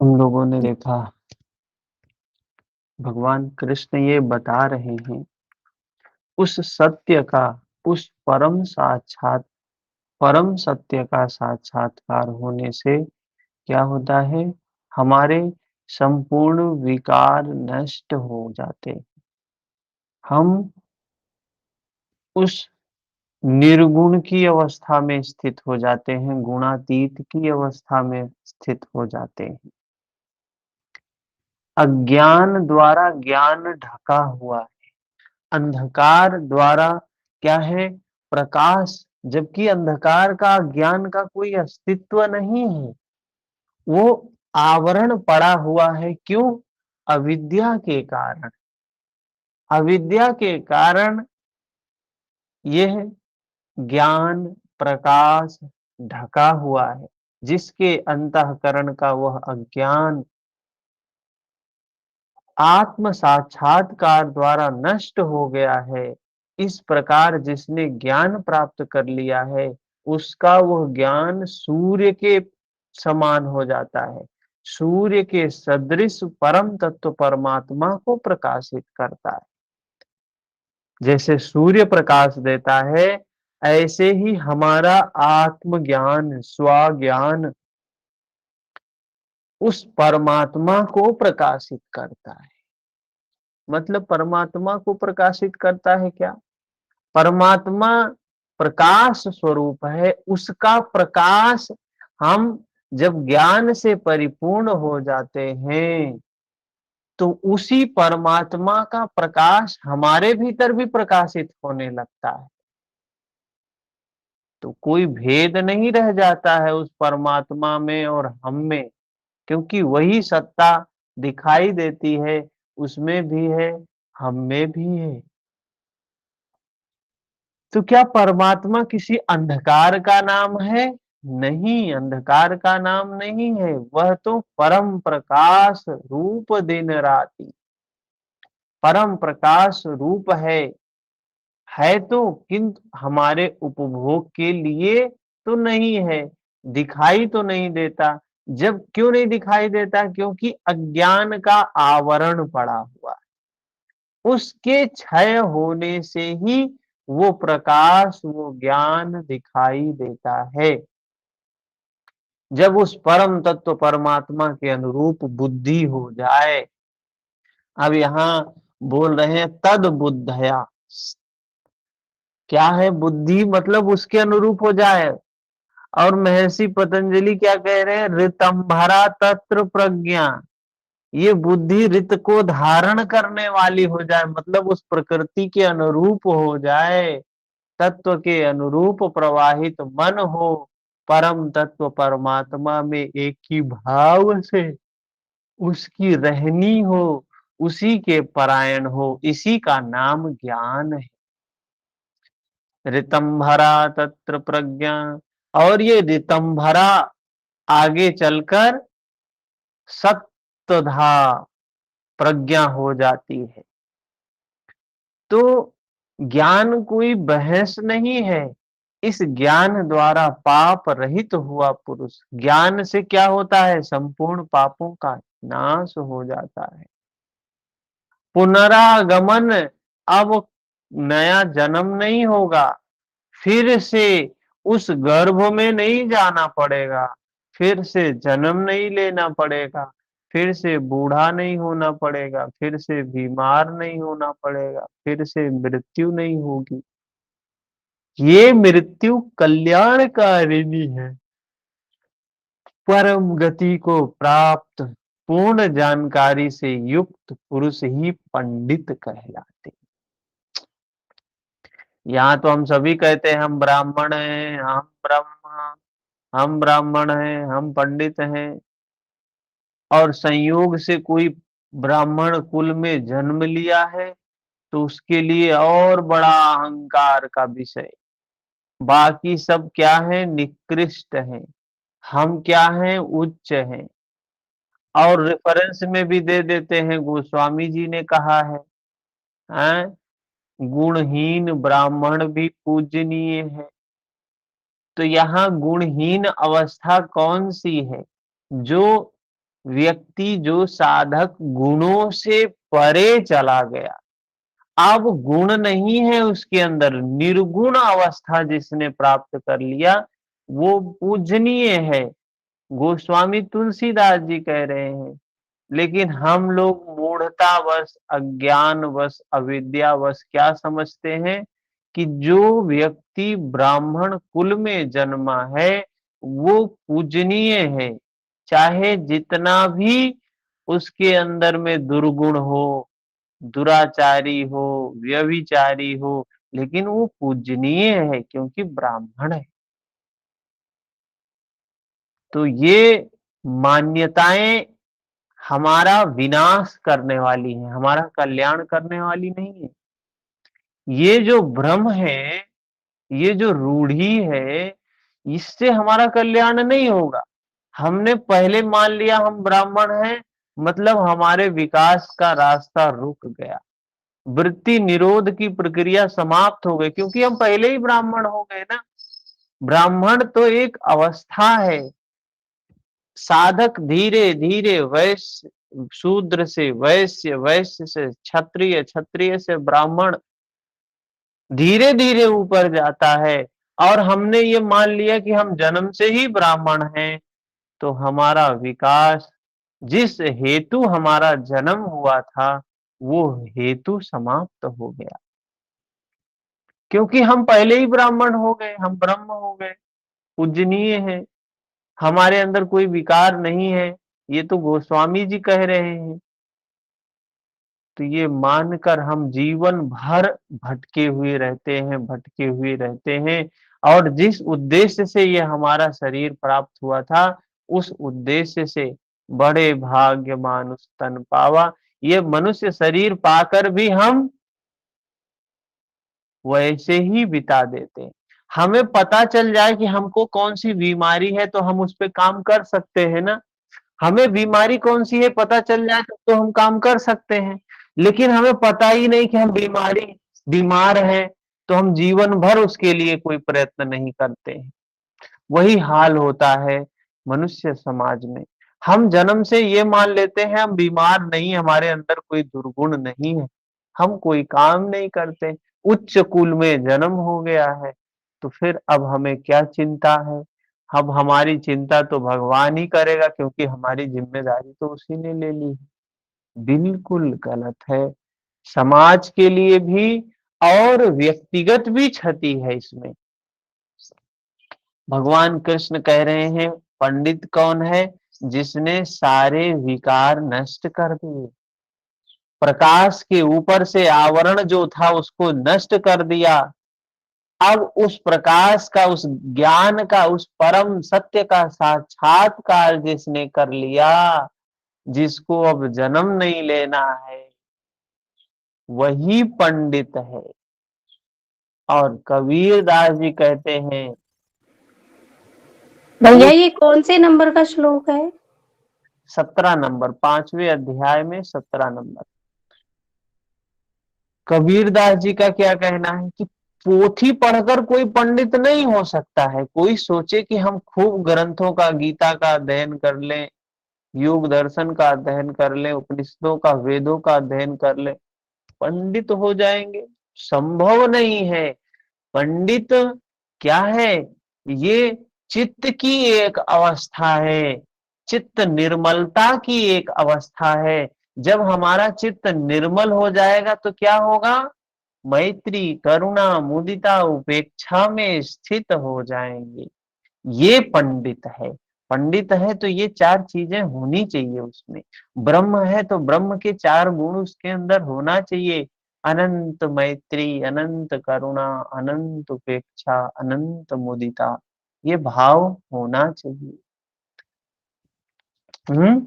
हम लोगों ने देखा भगवान कृष्ण ये बता रहे हैं उस सत्य का उस परम सत्य का साक्षात्कार होने से क्या होता है। हमारे संपूर्ण विकार नष्ट हो जाते हैं। हम उस निर्गुण की अवस्था में स्थित हो जाते हैं, गुणातीत की अवस्था में स्थित हो जाते हैं। अज्ञान द्वारा ज्ञान ढका हुआ, अंधकार द्वारा क्या है, प्रकाश। जबकि अंधकार का ज्ञान का कोई अस्तित्व नहीं है, वो आवरण पड़ा हुआ है। क्यों? अविद्या के कारण। अविद्या के कारण यह ज्ञान प्रकाश ढका हुआ है, जिसके अंतःकरण का वह अज्ञान आत्म साक्षात्कार द्वारा नष्ट हो गया है। इस प्रकार जिसने ज्ञान प्राप्त कर लिया है, उसका वह ज्ञान सूर्य के समान हो जाता है। सूर्य के सदृश परम तत्व परमात्मा को प्रकाशित करता है। जैसे सूर्य प्रकाश देता है, ऐसे ही हमारा आत्मज्ञान स्वज्ञान उस परमात्मा को प्रकाशित करता है। मतलब परमात्मा को प्रकाशित करता है क्या? परमात्मा प्रकाश स्वरूप है, उसका प्रकाश हम जब ज्ञान से परिपूर्ण हो जाते हैं, तो उसी परमात्मा का प्रकाश हमारे भीतर भी प्रकाशित होने लगता है। तो कोई भेद नहीं रह जाता है उस परमात्मा में और हम में, क्योंकि वही सत्ता दिखाई देती है, उसमें भी है, हम में भी है। तो क्या परमात्मा किसी अंधकार का नाम है? नहीं, अंधकार का नाम नहीं है। वह तो परम प्रकाश रूप दिन राति, परम प्रकाश रूप है तो, किंतु हमारे उपभोग के लिए तो नहीं है, दिखाई तो नहीं देता। जब क्यों नहीं दिखाई देता? क्योंकि अज्ञान का आवरण पड़ा हुआ है। उसके क्षय होने से ही वो प्रकाश वो ज्ञान दिखाई देता है। जब उस परम तत्व परमात्मा के अनुरूप बुद्धि हो जाए। अब यहाँ बोल रहे हैं तद बुद्धया। क्या है बुद्धि? मतलब उसके अनुरूप हो जाए। और महर्षि पतंजलि क्या कह रहे हैं? ऋतंभरा तत्र प्रज्ञा। ये बुद्धि ऋत को धारण करने वाली हो जाए, मतलब उस प्रकृति के अनुरूप हो जाए, तत्व के अनुरूप प्रवाहित मन हो, परम तत्व परमात्मा में एक ही भाव से उसकी रहनी हो, उसी के परायण हो। इसी का नाम ज्ञान है। ऋतंभरा तत्र प्रज्ञा। और ये ऋतंभरा आगे चलकर सप्तधा प्रज्ञा हो जाती है। तो ज्ञान कोई बहस नहीं है। इस ज्ञान द्वारा पाप रहित हुआ पुरुष, ज्ञान से क्या होता है? संपूर्ण पापों का नाश हो जाता है। पुनरागमन, अब नया जन्म नहीं होगा, फिर से उस गर्भ में नहीं जाना पड़ेगा, फिर से जन्म नहीं लेना पड़ेगा, फिर से बूढ़ा नहीं होना पड़ेगा, फिर से बीमार नहीं होना पड़ेगा, फिर से मृत्यु नहीं होगी। ये मृत्यु कल्याणकारिणी है। परम गति को प्राप्त पूर्ण जानकारी से युक्त पुरुष ही पंडित कहलाते। यहाँ तो हम सभी कहते हैं हम ब्राह्मण हैं, हम ब्राह्मण हैं, हम पंडित हैं, और संयोग से कोई ब्राह्मण कुल में जन्म लिया है, तो उसके लिए और बड़ा अहंकार का विषय। बाकी सब क्या है? निकृष्ट हैं। हम क्या हैं? उच्च हैं। और रेफरेंस में भी दे देते हैं, गोस्वामी जी ने कहा है, गुणहीन ब्राह्मण भी पूजनीय है। तो यहाँ गुणहीन अवस्था कौन सी है? जो व्यक्ति जो साधक गुणों से परे चला गया, अब गुण नहीं है उसके अंदर, निर्गुण अवस्था जिसने प्राप्त कर लिया वो पूजनीय है। गोस्वामी तुलसीदास जी कह रहे हैं। लेकिन हम लोग मूढ़तावश, अज्ञानवश, अविद्यावश क्या समझते हैं कि जो व्यक्ति ब्राह्मण कुल में जन्मा है वो पूजनीय है, चाहे जितना भी उसके अंदर में दुर्गुण हो, दुराचारी हो, व्यभिचारी हो, लेकिन वो पूजनीय है क्योंकि ब्राह्मण है। तो ये मान्यताएं हमारा विनाश करने वाली है, हमारा कल्याण करने वाली नहीं है। ये जो भ्रम है, ये जो रूढ़ी है, इससे हमारा कल्याण नहीं होगा। हमने पहले मान लिया हम ब्राह्मण हैं, मतलब हमारे विकास का रास्ता रुक गया, वृत्ति निरोध की प्रक्रिया समाप्त हो गई, क्योंकि हम पहले ही ब्राह्मण हो गए ना। ब्राह्मण तो एक अवस्था है। साधक धीरे धीरे वैश्य, शूद्र से वैश्य, वैश्य से क्षत्रिय, क्षत्रिय से ब्राह्मण, धीरे धीरे ऊपर जाता है। और हमने ये मान लिया कि हम जन्म से ही ब्राह्मण हैं, तो हमारा विकास, जिस हेतु हमारा जन्म हुआ था वो हेतु समाप्त हो गया, क्योंकि हम पहले ही ब्राह्मण हो गए, हम ब्रह्म हो गए, पूजनीय है, हमारे अंदर कोई विकार नहीं है। ये तो गोस्वामी जी कह रहे हैं। तो ये मानकर हम जीवन भर भटके हुए रहते हैं, भटके हुए रहते हैं। और जिस उद्देश्य से ये हमारा शरीर प्राप्त हुआ था, उस उद्देश्य से बड़े भाग्य मानुष तन पावा, ये मनुष्य शरीर पाकर भी हम वैसे ही बिता देते हैं। हमें पता चल जाए कि हमको कौन सी बीमारी है तो हम उस पे काम कर सकते हैं ना। हमें बीमारी कौन सी है पता चल जाए तो हम काम कर सकते हैं। लेकिन हमें पता ही नहीं कि हम बीमार हैं, तो हम जीवन भर उसके लिए कोई प्रयत्न नहीं करते हैं। वही हाल होता है मनुष्य समाज में। हम जन्म से ये मान लेते हैं हम बीमार नहीं, हमारे अंदर कोई दुर्गुण नहीं है, हम कोई काम नहीं करते, उच्च कुल में जन्म हो गया है, तो फिर अब हमें क्या चिंता है। अब हमारी चिंता तो भगवान ही करेगा, क्योंकि हमारी जिम्मेदारी तो उसी ने ले ली है। बिल्कुल गलत है, समाज के लिए भी और व्यक्तिगत भी क्षति है इसमें। भगवान कृष्ण कह रहे हैं पंडित कौन है, जिसने सारे विकार नष्ट कर दिए, प्रकाश के ऊपर से आवरण जो था उसको नष्ट कर दिया। अब उस प्रकाश का, उस ज्ञान का, उस परम सत्य का साक्षात्कार जिसने कर लिया, जिसको अब जन्म नहीं लेना है, वही पंडित है। और कबीर दास जी कहते हैं, भैया ये कौन से नंबर का श्लोक है? 17 नंबर, 5वें अध्याय में 17 नंबर। कबीरदास जी का क्या कहना है कि पोथी पढ़कर कोई पंडित नहीं हो सकता है। कोई सोचे कि हम खूब ग्रंथों का, गीता का अध्ययन कर लें, योग दर्शन का अध्ययन कर लें, उपनिषदों का, वेदों का अध्ययन कर लें, पंडित हो जाएंगे, संभव नहीं है। पंडित क्या है, ये चित्त की एक अवस्था है, चित्त निर्मलता की एक अवस्था है। जब हमारा चित्त निर्मल हो जाएगा तो क्या होगा, मैत्री, करुणा, मुदिता, उपेक्षा में स्थित हो जाएंगे। ये पंडित है। पंडित है तो ये चार चीजें होनी चाहिए उसमें। ब्रह्म है तो ब्रह्म के चार गुण उसके अंदर होना चाहिए, अनंत मैत्री, अनंत करुणा, अनंत उपेक्षा, अनंत मुदिता, ये भाव होना चाहिए। हम्म।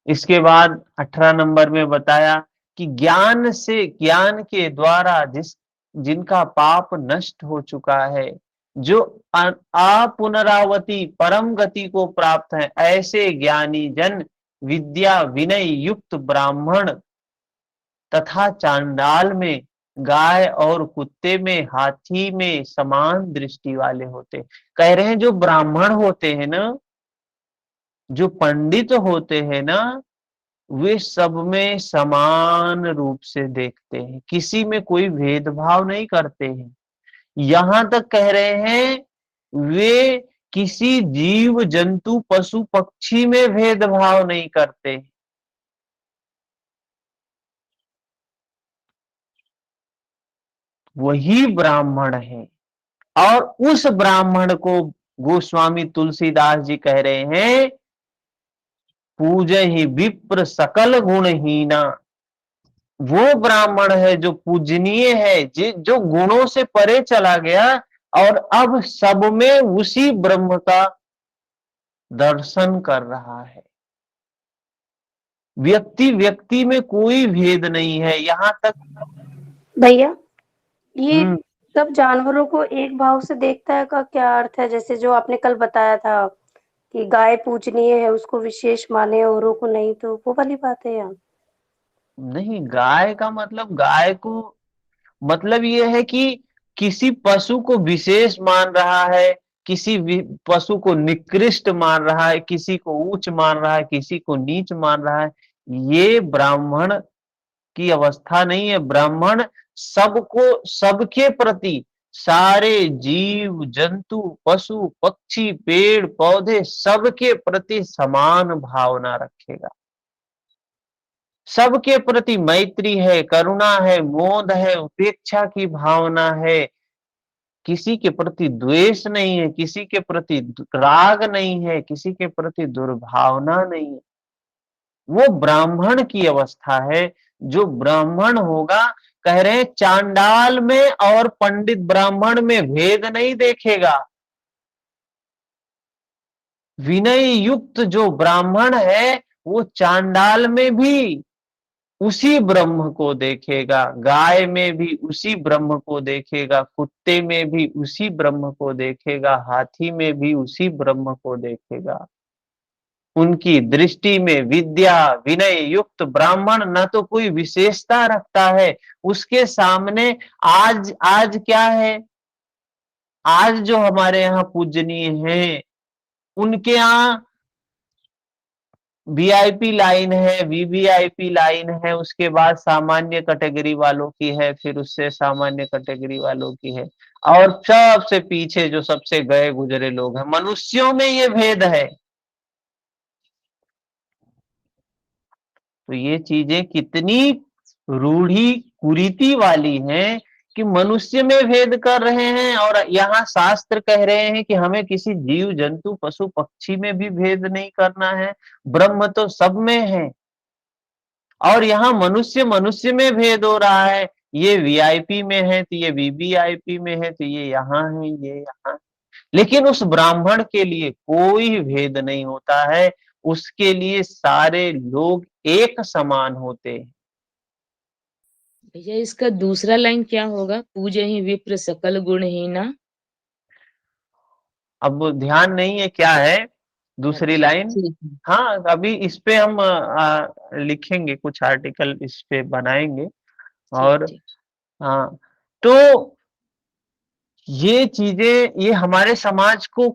इसके बाद 18 नंबर में बताया कि ज्ञान से, ज्ञान के द्वारा जिनका पाप नष्ट हो चुका है, जो अपुनरावती परम गति को प्राप्त है, ऐसे ज्ञानी जन विद्या विनय युक्त ब्राह्मण तथा चांडाल में गाय और कुत्ते में, हाथी में समान दृष्टि वाले होते। कह रहे हैं जो ब्राह्मण होते हैं ना, जो पंडित होते हैं ना, वे सब में समान रूप से देखते हैं, किसी में कोई भेदभाव नहीं करते हैं। यहां तक कह रहे हैं वे किसी जीव जंतु पशु पक्षी में भेदभाव नहीं करते। वही ब्राह्मण है। और उस ब्राह्मण को गोस्वामी तुलसीदास जी कह रहे हैं, पूजहि विप्र सकल गुणहीना। वो ब्राह्मण है जो पूजनीय है, जो गुणों से परे चला गया और अब सब में उसी ब्रह्म का दर्शन कर रहा है। व्यक्ति व्यक्ति में कोई भेद नहीं है। यहां तक भैया, ये हम्म सब जानवरों को एक भाव से देखता है का क्या अर्थ है? जैसे जो आपने कल बताया था कि गाय पूजनीय है, उसको विशेष माने, औरों को नहीं, तो वो वाली बात है यहाँ? नहीं, गाय का मतलब, गाय को मतलब ये है कि किसी पशु को विशेष मान रहा है, किसी पशु को निकृष्ट मान रहा है, किसी को उच्च मान रहा है, किसी को नीच मान रहा है। ये ब्राह्मण की अवस्था नहीं है। ब्राह्मण सबको, सबके प्रति, सारे जीव जंतु पशु पक्षी पेड़ पौधे सबके प्रति समान भावना रखेगा। सबके प्रति मैत्री है, करुणा है, मोद है, उपेक्षा की भावना है। किसी के प्रति द्वेष नहीं है, किसी के प्रति राग नहीं है, किसी के प्रति दुर्भावना नहीं है। वो ब्राह्मण की अवस्था है। जो ब्राह्मण होगा, कह रहे हैं चांडाल में और पंडित ब्राह्मण में भेद नहीं देखेगा। विनय युक्त जो ब्राह्मण है वो चांडाल में भी उसी ब्रह्म को देखेगा, गाय में भी उसी ब्रह्म को देखेगा, कुत्ते में भी उसी ब्रह्म को देखेगा, हाथी में भी उसी ब्रह्म को देखेगा। उनकी दृष्टि में विद्या विनय युक्त ब्राह्मण न तो कोई विशेषता रखता है। उसके सामने आज आज क्या है, आज जो हमारे यहाँ पूजनीय हैं, उनके यहाँ वीआईपी लाइन है, वीवीआईपी लाइन है, उसके बाद सामान्य कैटेगरी वालों की है, फिर उससे सामान्य कैटेगरी वालों की है, और सबसे पीछे जो सबसे गए गुजरे लोग हैं। मनुष्यों में ये भेद है। तो ये चीजें कितनी रूढ़ी कुरीति वाली हैं कि मनुष्य में भेद कर रहे हैं, और यहाँ शास्त्र कह रहे हैं कि हमें किसी जीव जंतु पशु पक्षी में भी भेद नहीं करना है, ब्रह्म तो सब में है। और यहाँ मनुष्य मनुष्य में भेद हो रहा है, ये वीआईपी में है तो ये वीवीआईपी में है, तो ये यहाँ है, ये यहाँ। लेकिन उस ब्राह्मण के लिए कोई भेद नहीं होता है, उसके लिए सारे लोग एक समान होते हैं। भैया इसका दूसरा लाइन क्या होगा? पूजे ही विप्र सकल गुणहीना। अब ध्यान नहीं है क्या है दूसरी अच्छा लाइन। ठीक है। हाँ, अभी इस पे हम लिखेंगे, कुछ आर्टिकल इस पे बनाएंगे। ठीक और ठीक। हाँ, तो ये चीजें, ये हमारे समाज को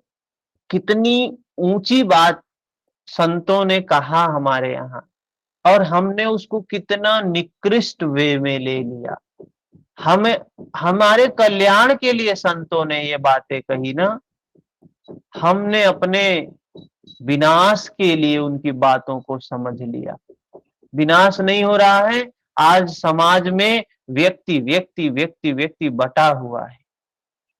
कितनी ऊंची बात संतों ने कहा हमारे यहाँ, और हमने उसको कितना निकृष्ट वे में ले लिया। हमें, हमारे कल्याण के लिए संतों ने ये बातें कही ना, हमने अपने विनाश के लिए उनकी बातों को समझ लिया। विनाश नहीं हो रहा है। आज समाज में व्यक्ति व्यक्ति व्यक्ति व्यक्ति बटा हुआ है।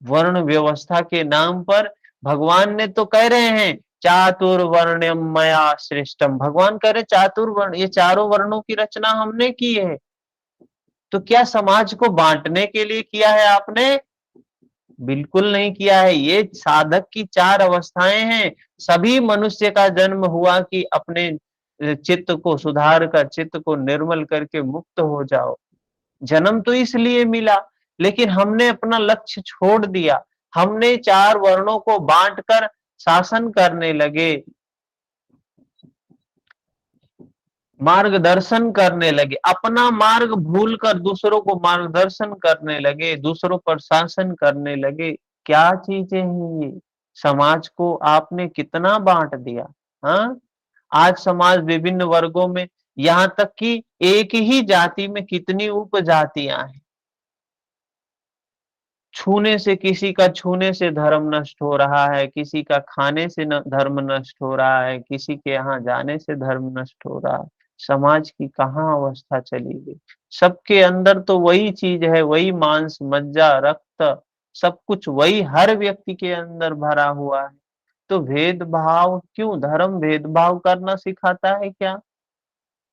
वर्ण व्यवस्था के नाम पर भगवान ने तो कह रहे हैं चातुर्वर्ण्यम मया श्रेष्ठम। भगवान कह रहे चातुर्वर्ण, ये चारों वर्णों की रचना हमने की है। तो क्या समाज को बांटने के लिए किया है आपने? बिल्कुल नहीं किया है। ये साधक की चार अवस्थाएं हैं। सभी मनुष्य का जन्म हुआ कि अपने चित्त को सुधार कर, चित्त को निर्मल करके मुक्त हो जाओ। जन्म तो इसलिए मिला, लेकिन हमने अपना लक्ष्य छोड़ दिया। हमने चार वर्णों को बांटकर शासन करने लगे। मार्गदर्शन करने लगे, अपना मार्ग भूलकर दूसरों को मार्गदर्शन करने लगे, दूसरों पर शासन करने लगे। क्या चीजें हैं ये? समाज को आपने कितना बांट दिया। हाँ, आज समाज विभिन्न वर्गों में, यहाँ तक कि एक ही जाति में कितनी उपजातियां हैं। छूने से, किसी का छूने से धर्म नष्ट हो रहा है, किसी का खाने से धर्म नष्ट हो रहा है, किसी के यहाँ जाने से धर्म नष्ट हो रहा है। समाज की कहाँ अवस्था चली गई। सबके अंदर तो वही चीज है, वही मांस मज्जा रक्त, सब कुछ वही हर व्यक्ति के अंदर भरा हुआ है। तो भेदभाव क्यों? धर्म भेदभाव करना सिखाता है क्या?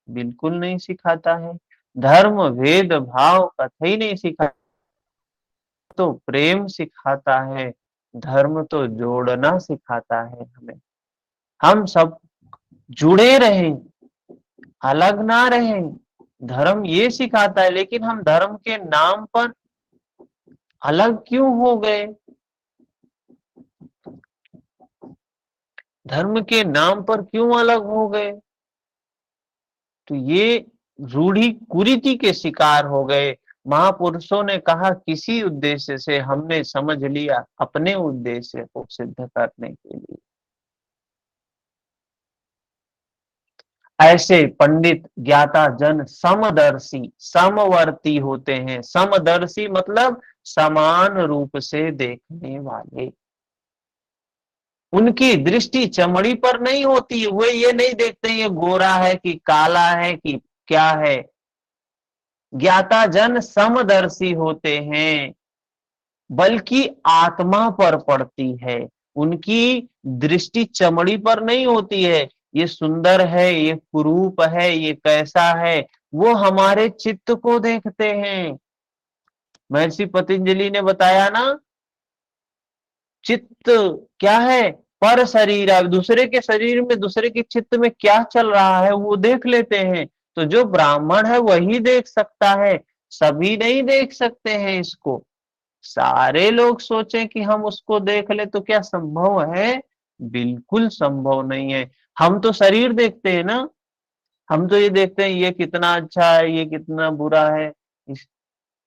बिल्कुल नहीं सिखाता है। धर्म भेदभाव कतई नहीं सिखाता, तो प्रेम सिखाता है। धर्म तो जोड़ना सिखाता है हमें। हम सब जुड़े रहें, अलग ना रहें। धर्म ये सिखाता है, लेकिन हम धर्म के नाम पर अलग क्यों हो गए? धर्म के नाम पर क्यों अलग हो गए? तो ये रूढ़ी कुरीति के शिकार हो गए। महापुरुषों ने कहा किसी उद्देश्य से, हमने समझ लिया अपने उद्देश्य को सिद्ध करने के लिए। ऐसे पंडित ज्ञाता जन समदर्शी समवर्ती होते हैं। समदर्शी मतलब समान रूप से देखने वाले। उनकी दृष्टि चमड़ी पर नहीं होती, वे ये नहीं देखते ये गोरा है कि काला है कि क्या है। ज्ञाता जन समदर्शी होते हैं, बल्कि आत्मा पर पड़ती है। उनकी दृष्टि चमड़ी पर नहीं होती है, ये सुंदर है, ये कुरूप है, ये कैसा है। वो हमारे चित्त को देखते हैं। महर्षि पतंजलि ने बताया ना, चित्त क्या है? पर शरीर। अब दूसरे के शरीर में, दूसरे के चित्त में क्या चल रहा है वो देख लेते हैं। तो जो ब्राह्मण है वही देख सकता है, सभी नहीं देख सकते हैं इसको। सारे लोग सोचें कि हम उसको देख ले तो क्या संभव है? बिल्कुल संभव नहीं है। हम तो शरीर देखते हैं ना, हम तो ये देखते हैं ये कितना अच्छा है, ये कितना बुरा है। इस,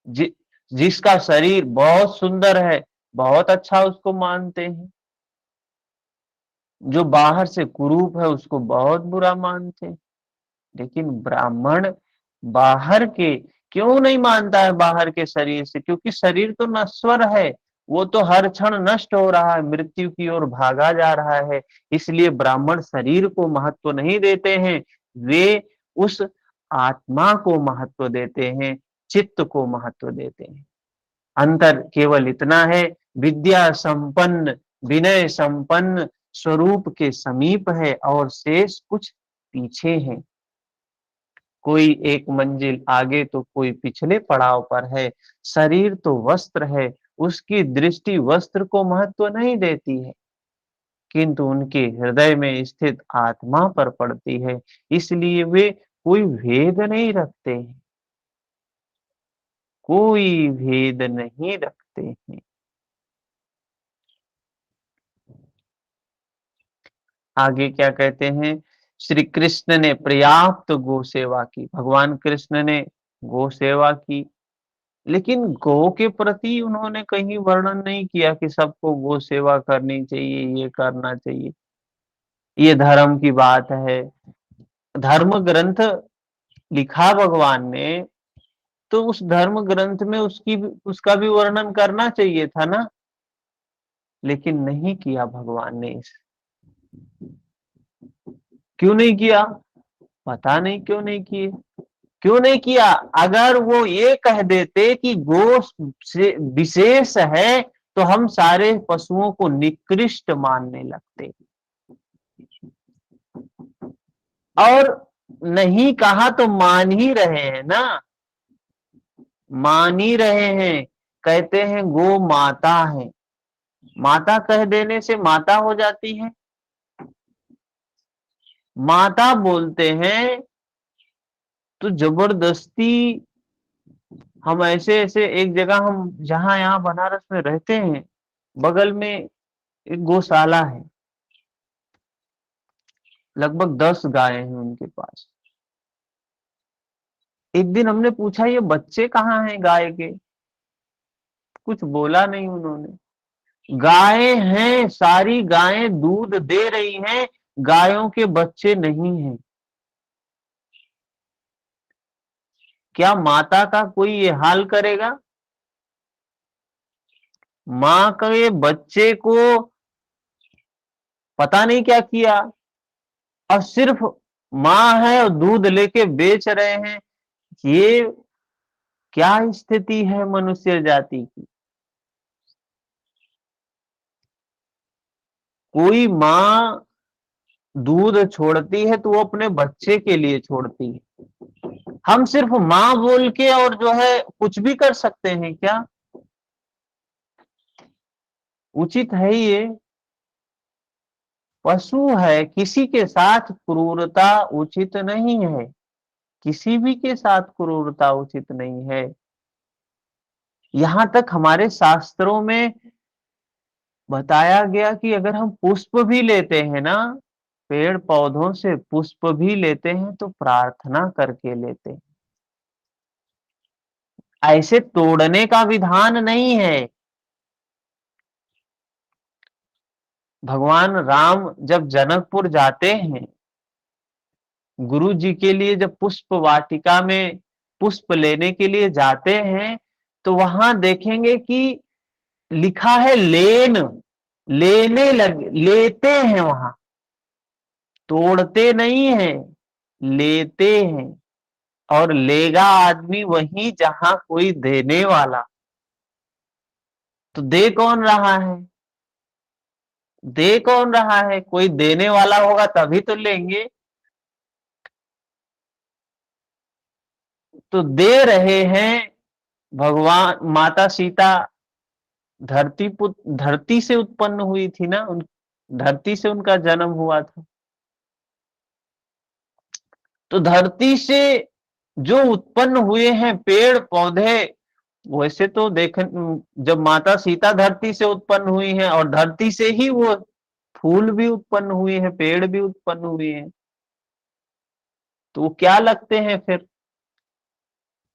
जि, जिसका शरीर बहुत सुंदर है, बहुत अच्छा उसको मानते हैं। जो बाहर से कुरूप है उसको बहुत बुरा मानते हैं। लेकिन ब्राह्मण बाहर के क्यों नहीं मानता है? बाहर के शरीर से, क्योंकि शरीर तो नश्वर है, वो तो हर क्षण नष्ट हो रहा है, मृत्यु की ओर भागा जा रहा है। इसलिए ब्राह्मण शरीर को महत्व नहीं देते हैं, वे उस आत्मा को महत्व देते हैं, चित्त को महत्व देते हैं। अंतर केवल इतना है, विद्या संपन्न, विनय संपन्न स्वरूप के समीप है और शेष कुछ पीछे है। कोई एक मंजिल आगे तो कोई पिछले पड़ाव पर है। शरीर तो वस्त्र है, उसकी दृष्टि वस्त्र को महत्व नहीं देती है, किंतु उनके हृदय में स्थित आत्मा पर पड़ती है। इसलिए वे कोई भेद नहीं रखते हैं, कोई भेद नहीं रखते हैं। आगे क्या कहते हैं? श्री कृष्ण ने पर्याप्त गो सेवा की। भगवान कृष्ण ने गो सेवा की, लेकिन गो के प्रति उन्होंने कहीं वर्णन नहीं किया कि सबको गो सेवा करनी चाहिए, ये करना चाहिए। ये धर्म की बात है, धर्म ग्रंथ लिखा भगवान ने, तो उस धर्म ग्रंथ में उसका भी वर्णन करना चाहिए था ना। लेकिन नहीं किया भगवान ने। क्यों नहीं किया? पता नहीं क्यों नहीं किए। क्यों नहीं किया? अगर वो ये कह देते कि गो से विशेष है, तो हम सारे पशुओं को निकृष्ट मानने लगते। और नहीं कहा तो मान ही रहे हैं ना, मान ही रहे हैं। कहते हैं गो माता है, माता कह देने से माता हो जाती है? माता बोलते हैं तो जबरदस्ती। हम ऐसे ऐसे एक जगह, हम जहां यहाँ बनारस में रहते हैं, बगल में एक गौशाला है, लगभग 10 गायें हैं उनके पास। एक दिन हमने पूछा ये बच्चे कहाँ हैं गाय के, कुछ बोला नहीं उन्होंने। गायें हैं, सारी गायें दूध दे रही हैं, गायों के बच्चे नहीं हैं। क्या माता का कोई ये हाल करेगा? माँ के बच्चे को पता नहीं क्या किया, और सिर्फ माँ है और दूध लेके बेच रहे हैं। ये क्या स्थिति है मनुष्य जाति की? कोई माँ दूध छोड़ती है तो वो अपने बच्चे के लिए छोड़ती है। हम सिर्फ माँ बोल के और जो है कुछ भी कर सकते हैं क्या? उचित है ये? पशु है, किसी के साथ क्रूरता उचित नहीं है, किसी भी के साथ क्रूरता उचित नहीं है। यहां तक हमारे शास्त्रों में बताया गया कि अगर हम पुष्प भी लेते हैं ना, पेड़ पौधों से पुष्प भी लेते हैं तो प्रार्थना करके लेते हैं, ऐसे तोड़ने का विधान नहीं है। भगवान राम जब जनकपुर जाते हैं, गुरु जी के लिए जब पुष्प वाटिका में पुष्प लेने के लिए जाते हैं, तो वहां देखेंगे कि लिखा है लेन, लेने लगे, लेते हैं, वहां तोड़ते नहीं हैं, लेते हैं। और लेगा आदमी वही जहां कोई देने वाला। तो दे कौन रहा है? दे कौन रहा है? कोई देने वाला होगा तभी तो लेंगे। तो दे रहे हैं भगवान। माता सीता धरती से उत्पन्न हुई थी ना, धरती से उनका जन्म हुआ था। तो धरती से जो उत्पन्न हुए हैं पेड़ पौधे, वैसे तो देख, जब माता सीता धरती से उत्पन्न हुई हैं और धरती से ही वो फूल भी उत्पन्न हुए हैं, पेड़ भी उत्पन्न हुए हैं, तो वो क्या लगते हैं फिर?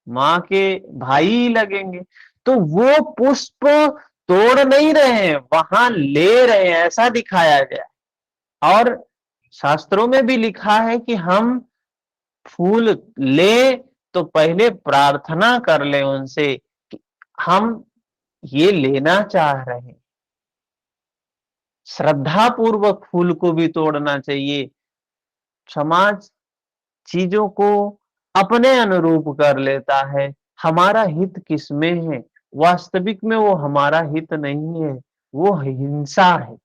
माँ के भाई ही लगेंगे। तो वो पुष्प तोड़ नहीं रहे हैं, वहां ले रहे हैं, ऐसा दिखाया गया। और शास्त्रों में भी लिखा है कि हम फूल ले तो पहले प्रार्थना कर ले उनसे कि हम ये लेना चाह रहे हैं। श्रद्धा पूर्वक फूल को भी तोड़ना चाहिए। समाज चीजों को अपने अनुरूप कर लेता है। हमारा हित किसमें है? वास्तविक में वो हमारा हित नहीं है, वो हिंसा है।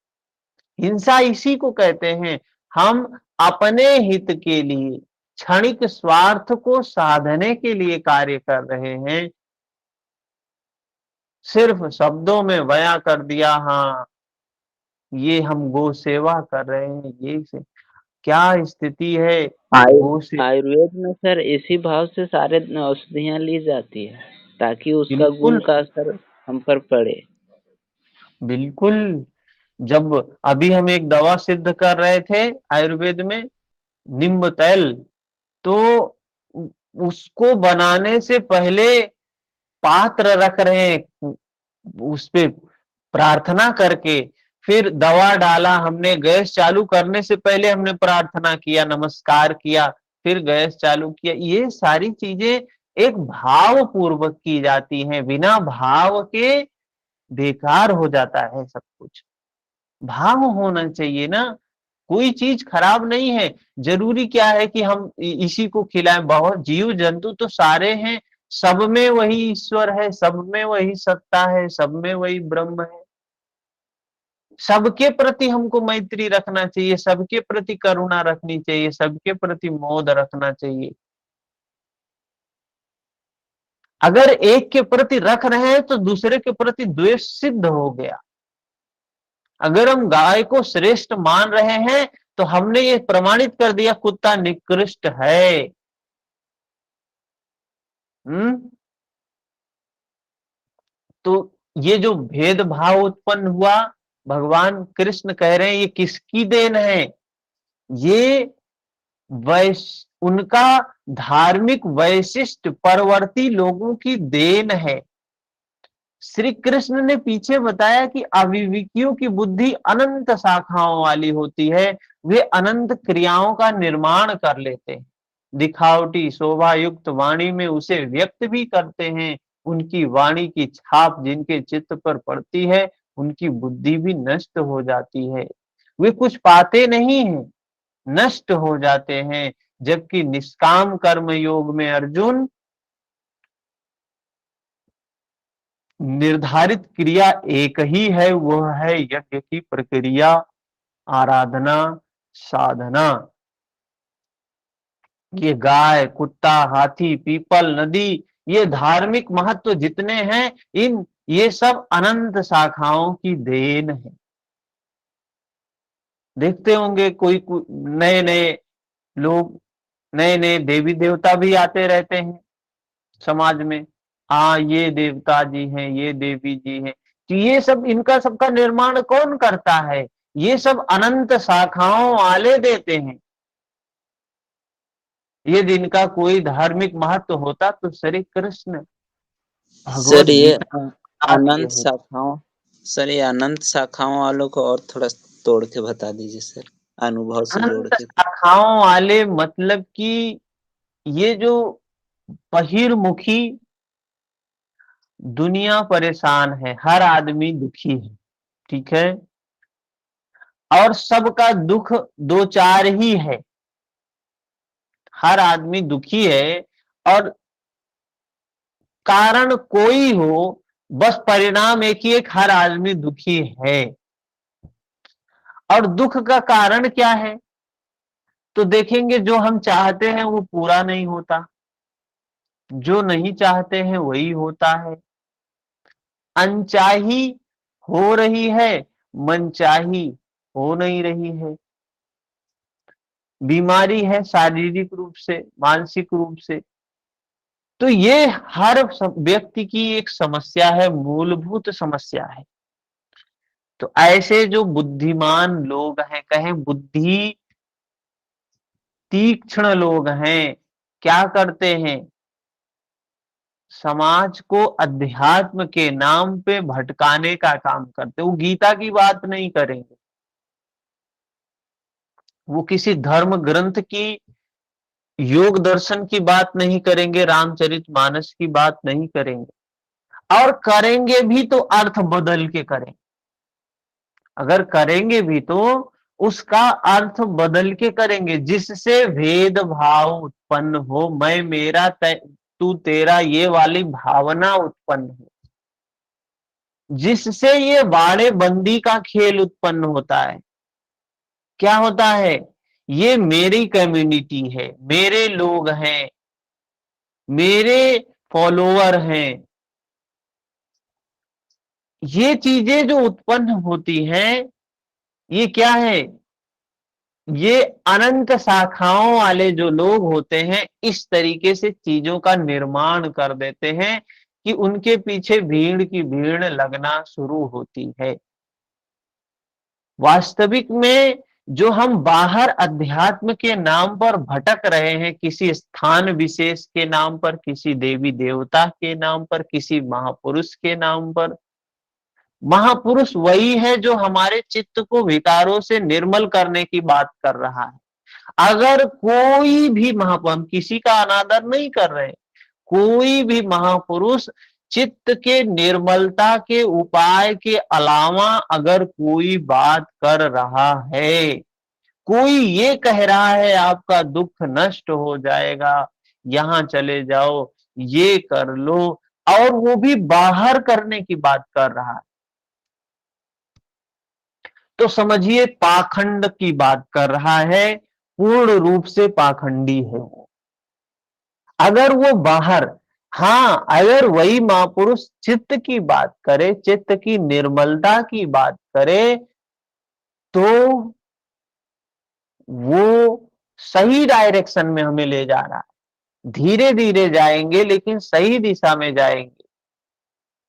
हिंसा इसी को कहते हैं। हम अपने हित के लिए, क्षणिक स्वार्थ को साधने के लिए कार्य कर रहे हैं। सिर्फ शब्दों में बयां कर दिया, हाँ ये हम गो सेवा कर रहे हैं, ये से क्या स्थिति है? गो से आयुर्वेद में सर इसी भाव से सारे औषधियाँ ली जाती है ताकि उसका बिल्कुल गुण का असर हम पर पड़े। बिल्कुल। जब अभी हम एक दवा सिद्ध कर रहे थे आयुर्वेद में, नींब तेल, तो उसको बनाने से पहले पात्र रख रहे हैं, उस पे प्रार्थना करके फिर दवा डाला हमने। गैस चालू करने से पहले हमने प्रार्थना किया, नमस्कार किया, फिर गैस चालू किया। ये सारी चीजें एक भाव पूर्वक की जाती हैं। बिना भाव के बेकार हो जाता है सब कुछ। भाव होना चाहिए ना। कोई चीज खराब नहीं है। जरूरी क्या है कि हम इसी को खिलाएं? बहुत जीव जंतु तो सारे हैं, सब में वही ईश्वर है, सब में वही सत्ता है, सब में वही ब्रह्म है। सबके प्रति हमको मैत्री रखना चाहिए, सबके प्रति करुणा रखनी चाहिए, सबके प्रति मोद रखना चाहिए। अगर एक के प्रति रख रहे हैं तो दूसरे के प्रति द्वेष सिद्ध हो गया। अगर हम गाय को श्रेष्ठ मान रहे हैं तो हमने ये प्रमाणित कर दिया कुत्ता निकृष्ट है। तो ये जो भेदभाव उत्पन्न हुआ, भगवान कृष्ण कह रहे हैं ये किसकी देन है? ये उनका धार्मिक वैशिष्ट परवर्ती लोगों की देन है। श्री कृष्ण ने पीछे बताया कि अविवेकियों की बुद्धि अनंत शाखाओं वाली होती है, वे अनंत क्रियाओं का निर्माण कर लेते हैं, दिखावटी शोभा युक्त वाणी में उसे व्यक्त भी करते हैं। उनकी वाणी की छाप जिनके चित्त पर पड़ती है, उनकी बुद्धि भी नष्ट हो जाती है, वे कुछ पाते नहीं हैं, नष्ट हो जाते हैं। जबकि निष्काम कर्म योग में अर्जुन निर्धारित क्रिया एक ही है, वह है यज्ञ की प्रक्रिया, आराधना, साधना। ये गाय, कुत्ता, हाथी, पीपल, नदी, ये धार्मिक महत्व जितने हैं, ये सब अनंत शाखाओं की देन है। देखते होंगे कोई नए नए लोग, नए नए देवी देवता भी आते रहते हैं समाज में। ये देवता जी हैं, ये देवी जी हैं, तो ये सब, इनका सबका निर्माण कौन करता है? ये सब अनंत शाखाओं वाले देते हैं। यदि इनका कोई धार्मिक महत्व होता तो श्री कृष्ण भगवत सर ये गीता बता दिए अनंत होते। शाखाओं सर ये अनंत शाखाओं वालों को और थोड़ा तोड़ के बता दीजिए सर, अनुभव से जोड़ अनंत के। शाखाओं वाले मतलब कि ये जो बहिर्मुखी दुनिया परेशान है, हर आदमी दुखी है, ठीक है, और सबका दुख दो चार ही है, हर आदमी दुखी है, और कारण कोई हो, बस परिणाम एक ही, एक हर आदमी दुखी है। और दुख का कारण क्या है? तो देखेंगे जो हम चाहते हैं वो पूरा नहीं होता, जो नहीं चाहते हैं वही होता है, अनचाही हो रही है, मनचाही हो नहीं रही है, बीमारी है शारीरिक रूप से, मानसिक रूप से। तो ये हर व्यक्ति की एक समस्या है, मूलभूत समस्या है। तो ऐसे जो बुद्धिमान लोग हैं, कहें बुद्धि तीक्ष्ण लोग हैं, क्या करते हैं? समाज को अध्यात्म के नाम पे भटकाने का काम करते। वो गीता की बात नहीं करेंगे, वो किसी धर्म ग्रंथ की, योग दर्शन की बात नहीं करेंगे, रामचरितमानस की बात नहीं करेंगे, और करेंगे भी तो अर्थ बदल के करेंगे। अगर करेंगे भी तो उसका अर्थ बदल के करेंगे, जिससे भेदभाव उत्पन्न हो, मैं मेरा तू तेरा, ये वाली भावना उत्पन्न हो, जिससे ये बाड़े बंदी का खेल उत्पन्न होता है। क्या होता है? ये मेरी कम्युनिटी है, मेरे लोग हैं, मेरे फॉलोअर हैं, ये चीजें जो उत्पन्न होती हैं, ये क्या है? ये अनंत शाखाओं वाले जो लोग होते हैं, इस तरीके से चीजों का निर्माण कर देते हैं कि उनके पीछे भीड़ की भीड़ लगना शुरू होती है। वास्तविक में जो हम बाहर अध्यात्म के नाम पर भटक रहे हैं, किसी स्थान विशेष के नाम पर, किसी देवी देवता के नाम पर, किसी महापुरुष के नाम पर, महापुरुष वही है जो हमारे चित्त को विकारों से निर्मल करने की बात कर रहा है। अगर कोई भी महापुरुष, हम किसी का अनादर नहीं कर रहे, कोई भी महापुरुष चित्त के निर्मलता के उपाय के अलावा अगर कोई बात कर रहा है, कोई ये कह रहा है आपका दुख नष्ट हो जाएगा, यहां चले जाओ, ये कर लो, और वो भी बाहर करने की बात कर रहा है, तो समझिए पाखंड की बात कर रहा है, पूर्ण रूप से पाखंडी है वो। अगर वो बाहर, हाँ, अगर वही महापुरुष चित्त की बात करे, चित्त की निर्मलता की बात करे, तो वो सही डायरेक्शन में हमें ले जा रहा है। धीरे धीरे जाएंगे लेकिन सही दिशा में जाएंगे।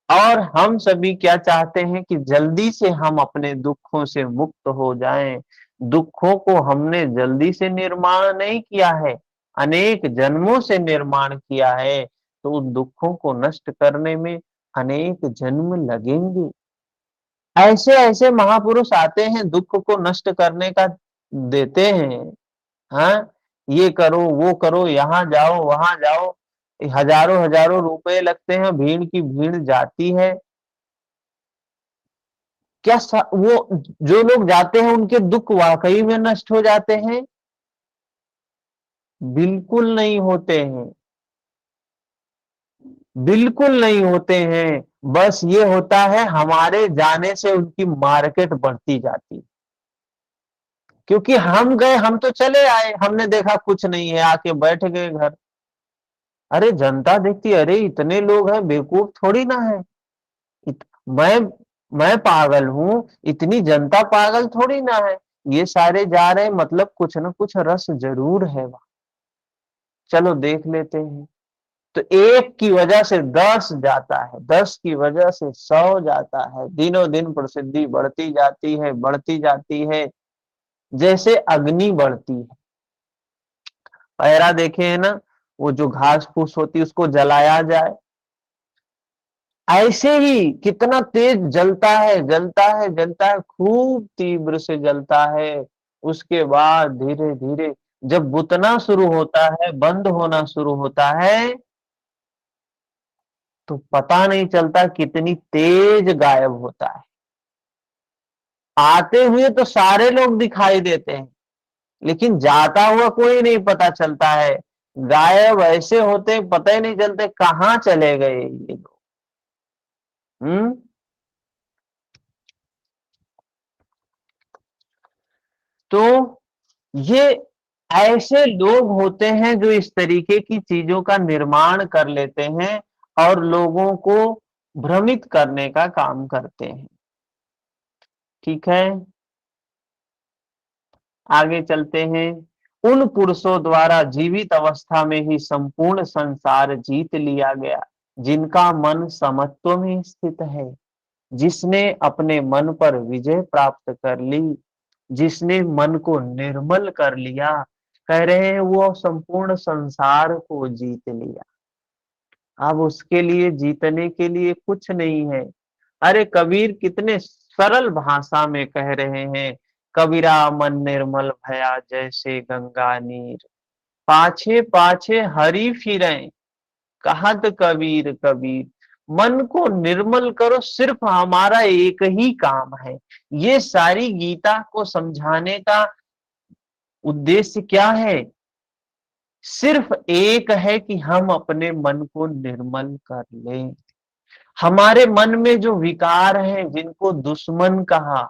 और हम सभी क्या चाहते हैं कि जल्दी से हम अपने दुखों से मुक्त हो जाएं। दुखों को हमने जल्दी से निर्माण नहीं किया है, अनेक जन्मों से निर्माण किया है, तो उन दुखों को नष्ट करने में अनेक जन्म लगेंगे। ऐसे ऐसे महापुरुष आते हैं, दुख को नष्ट करने का देते हैं। हाँ, ये करो, वो करो, यहाँ जाओ, वहां जाओ, हजारों हजारों रुपए लगते हैं, भीड़ की भीड़ जाती है। क्या वो जो लोग जाते हैं उनके दुख वाकई में नष्ट हो जाते हैं? बिल्कुल नहीं होते हैं, बिल्कुल नहीं होते हैं। बस ये होता है, हमारे जाने से उनकी मार्केट बढ़ती जाती है। क्योंकि हम गए, हम तो चले आए, हमने देखा कुछ नहीं है, आके बैठ गए घर। अरे जनता देखती, अरे इतने लोग हैं, बेवकूफ थोड़ी ना है। इत, मैं मैं पागल हूं, इतनी जनता पागल थोड़ी ना है। ये सारे जा रहे हैं, मतलब कुछ ना कुछ रस जरूर है वहां, चलो देख लेते हैं। तो एक की वजह से 10 जाता है, 10 की वजह से 100 जाता है। दिनों दिन प्रसिद्धि बढ़ती जाती है, बढ़ती जाती है, जैसे अग्नि बढ़ती है। पहरा देखे है ना, वो जो घास फूस होती है उसको जलाया जाए, ऐसे ही कितना तेज जलता है, जलता है, जलता है, खूब तीव्र से जलता है। उसके बाद धीरे धीरे जब बुतना शुरू होता है, बंद होना शुरू होता है, तो पता नहीं चलता कितनी तेज गायब होता है। आते हुए तो सारे लोग दिखाई देते हैं, लेकिन जाता हुआ कोई नहीं पता चलता है। गायब ऐसे होते, पता ही नहीं चलते कहाँ चले गए ये लोग। तो ये ऐसे लोग होते हैं जो इस तरीके की चीजों का निर्माण कर लेते हैं और लोगों को भ्रमित करने का काम करते हैं। ठीक है, आगे चलते हैं। उन पुरुषों द्वारा जीवित अवस्था में ही संपूर्ण संसार जीत लिया गया, जिनका मन समत्व में स्थित है, जिसने अपने मन पर विजय प्राप्त कर ली, जिसने मन को निर्मल कर लिया। कह रहे हैं वो संपूर्ण संसार को जीत लिया। अब उसके लिए जीतने के लिए कुछ नहीं है। अरे कबीर कितने सरल भाषा में कह रहे हैं, कबीरा मन निर्मल भया जैसे गंगा नीर, पाछे पाछे हरि फिरें, कहत कबीर कबीर। मन को निर्मल करो, सिर्फ हमारा एक ही काम है। ये सारी गीता को समझाने का उद्देश्य क्या है? सिर्फ एक है कि हम अपने मन को निर्मल कर लें। हमारे मन में जो विकार हैं, जिनको दुश्मन कहा,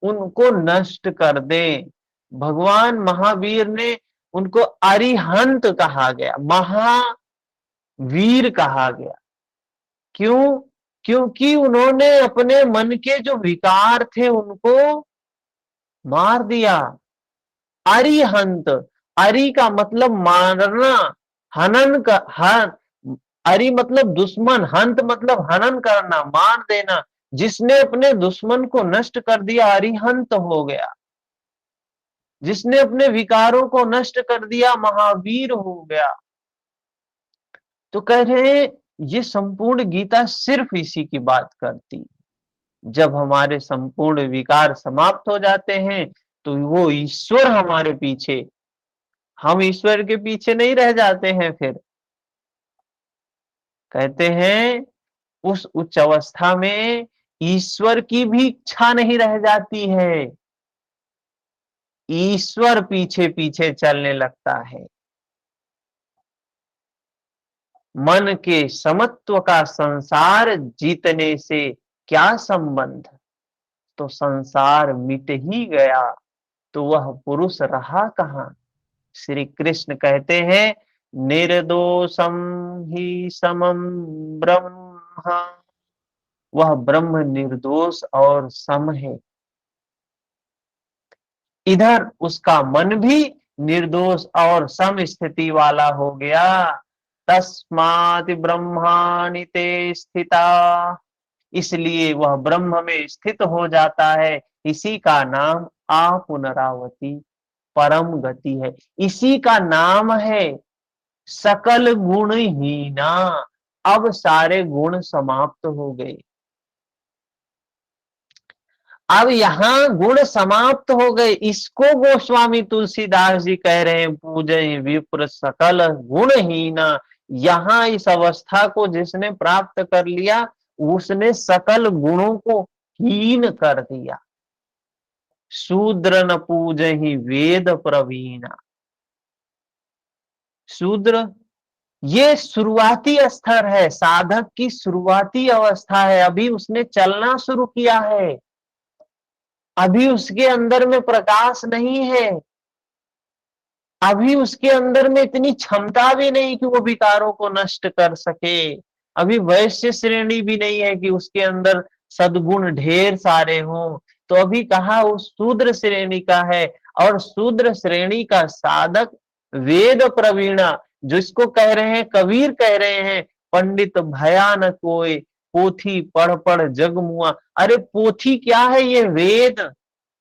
उनको नष्ट कर दें। भगवान महावीर ने उनको अरिहंत कहा गया, महावीर कहा गया। क्यों? क्योंकि उन्होंने अपने मन के जो विकार थे उनको मार दिया। अरिहंत, अरि का मतलब मारना, हनन का अरि मतलब दुश्मन, हंत मतलब हनन करना, मार देना। जिसने अपने दुश्मन को नष्ट कर दिया अरिहंत हो गया, जिसने अपने विकारों को नष्ट कर दिया महावीर हो गया। तो कह रहे हैं ये संपूर्ण गीता सिर्फ इसी की बात करती। जब हमारे संपूर्ण विकार समाप्त हो जाते हैं, तो वो ईश्वर हमारे पीछे, हम ईश्वर के पीछे नहीं रह जाते हैं। फिर कहते हैं उस उच्च अवस्था में ईश्वर की भी इच्छा नहीं रह जाती है, ईश्वर पीछे पीछे चलने लगता है। मन के समत्व का संसार जीतने से क्या संबंध? तो संसार मिट ही गया, तो वह पुरुष रहा कहां? श्री कृष्ण कहते हैं निर्दोषम ही समम ब्रह्म, वह ब्रह्म निर्दोष और सम है। इधर उसका मन भी निर्दोष और सम स्थिति वाला हो गया। तस्मात् ब्रह्माणि ते स्थिता, इसलिए वह ब्रह्म में स्थित हो जाता है। इसी का नाम आ पुनरावती, परम गति है। इसी का नाम है सकल गुणहीना। अब सारे गुण समाप्त हो गए। अब यहाँ गुण समाप्त हो गए। इसको गोस्वामी तुलसीदास जी कह रहे हैं, पूजे विप्र सकल गुणहीना। यहाँ इस अवस्था को जिसने प्राप्त कर लिया, उसने सकल गुणों को हीन कर दिया। शूद्र न पूजहि वेद प्रवीणा। शूद्र ये शुरुआती स्तर है, साधक की शुरुआती अवस्था है। अभी उसने चलना शुरू किया है, अभी उसके अंदर में प्रकाश नहीं है, अभी उसके अंदर में इतनी क्षमता भी नहीं कि वो विकारों को नष्ट कर सके। अभी वैश्य श्रेणी भी नहीं है कि उसके अंदर सद्गुण ढेर सारे हों। तो अभी कहा उस शूद्र श्रेणी का है। और शूद्र श्रेणी का साधक वेद प्रवीणा, जिसको कह रहे हैं, कबीर कह रहे हैं, पंडित भया न कोय, पोथी पढ़ पढ़ जग मुआ। अरे पोथी क्या है? ये वेद,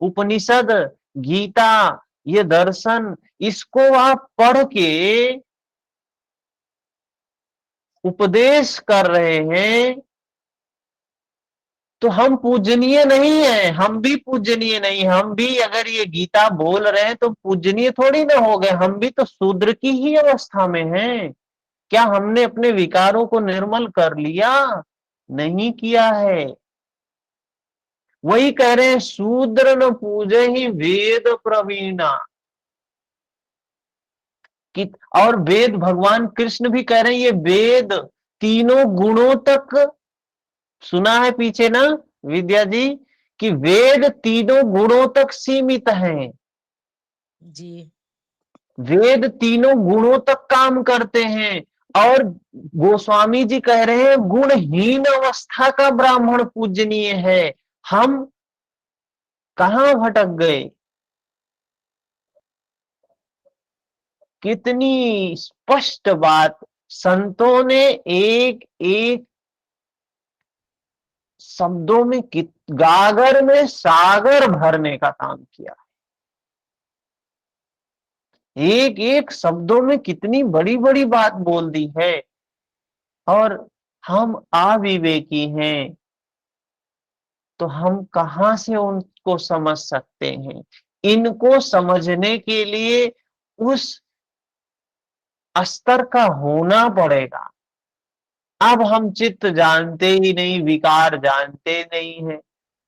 उपनिषद, गीता, ये दर्शन, इसको आप पढ़ के उपदेश कर रहे हैं, तो हम पूजनीय नहीं है? हम भी पूजनीय नहीं। हम भी अगर ये गीता बोल रहे हैं तो पूजनीय थोड़ी ना हो गए। हम भी तो शूद्र की ही अवस्था में हैं। क्या हमने अपने विकारों को निर्मल कर लिया? नहीं किया है। वही कह रहे हैं, शूद्र न पूजे ही वेद प्रवीणा। कि और वेद, भगवान कृष्ण भी कह रहे हैं, ये वेद तीनों गुणों तक, सुना है पीछे ना विद्या जी, कि वेद तीनों गुणों तक सीमित हैं। जी। वेद तीनों गुणों तक काम करते हैं। और गोस्वामी जी कह रहे हैं, गुणहीन अवस्था का ब्राह्मण पूजनीय है। हम कहां भटक गए? कितनी स्पष्ट बात संतों ने एक एक शब्दों में, गागर में सागर भरने का काम किया। एक एक शब्दों में कितनी बड़ी बड़ी बात बोल दी है। और हम अविवेकी हैं, तो हम कहां से उनको समझ सकते हैं? इनको समझने के लिए उस स्तर का होना पड़ेगा। अब हम चित्त जानते ही नहीं, विकार जानते नहीं है।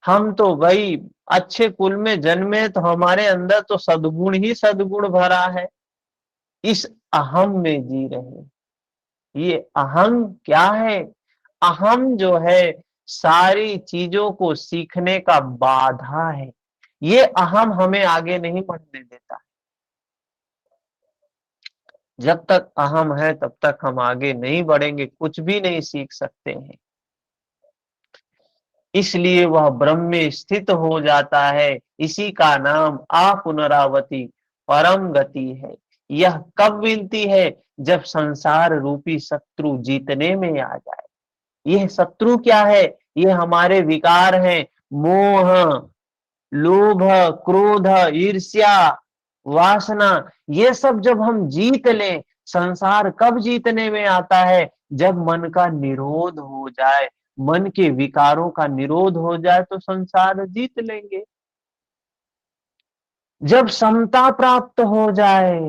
हम तो भाई अच्छे कुल में जन्मे, तो हमारे अंदर तो सद्गुण ही सद्गुण भरा है। इस अहम में जी रहे हैं। ये अहम क्या है? अहम जो है, सारी चीजों को सीखने का बाधा है। ये अहम हमें आगे नहीं बढ़ने देता। जब तक अहम है तब तक हम आगे नहीं बढ़ेंगे, कुछ भी नहीं सीख सकते हैं। इसलिए वह ब्रह्म में स्थित हो जाता है। इसी का नाम अपुनरावती परम गति है। यह कब मिलती है? जब संसार रूपी शत्रु जीतने में आ जाए। यह शत्रु क्या है? ये हमारे विकार हैं, मोह, लोभ, क्रोध, ईर्ष्या, वासना। ये सब जब हम जीत लें, संसार कब जीतने में आता है? जब मन का निरोध हो जाए, मन के विकारों का निरोध हो जाए, तो संसार जीत लेंगे। जब समता प्राप्त हो जाए,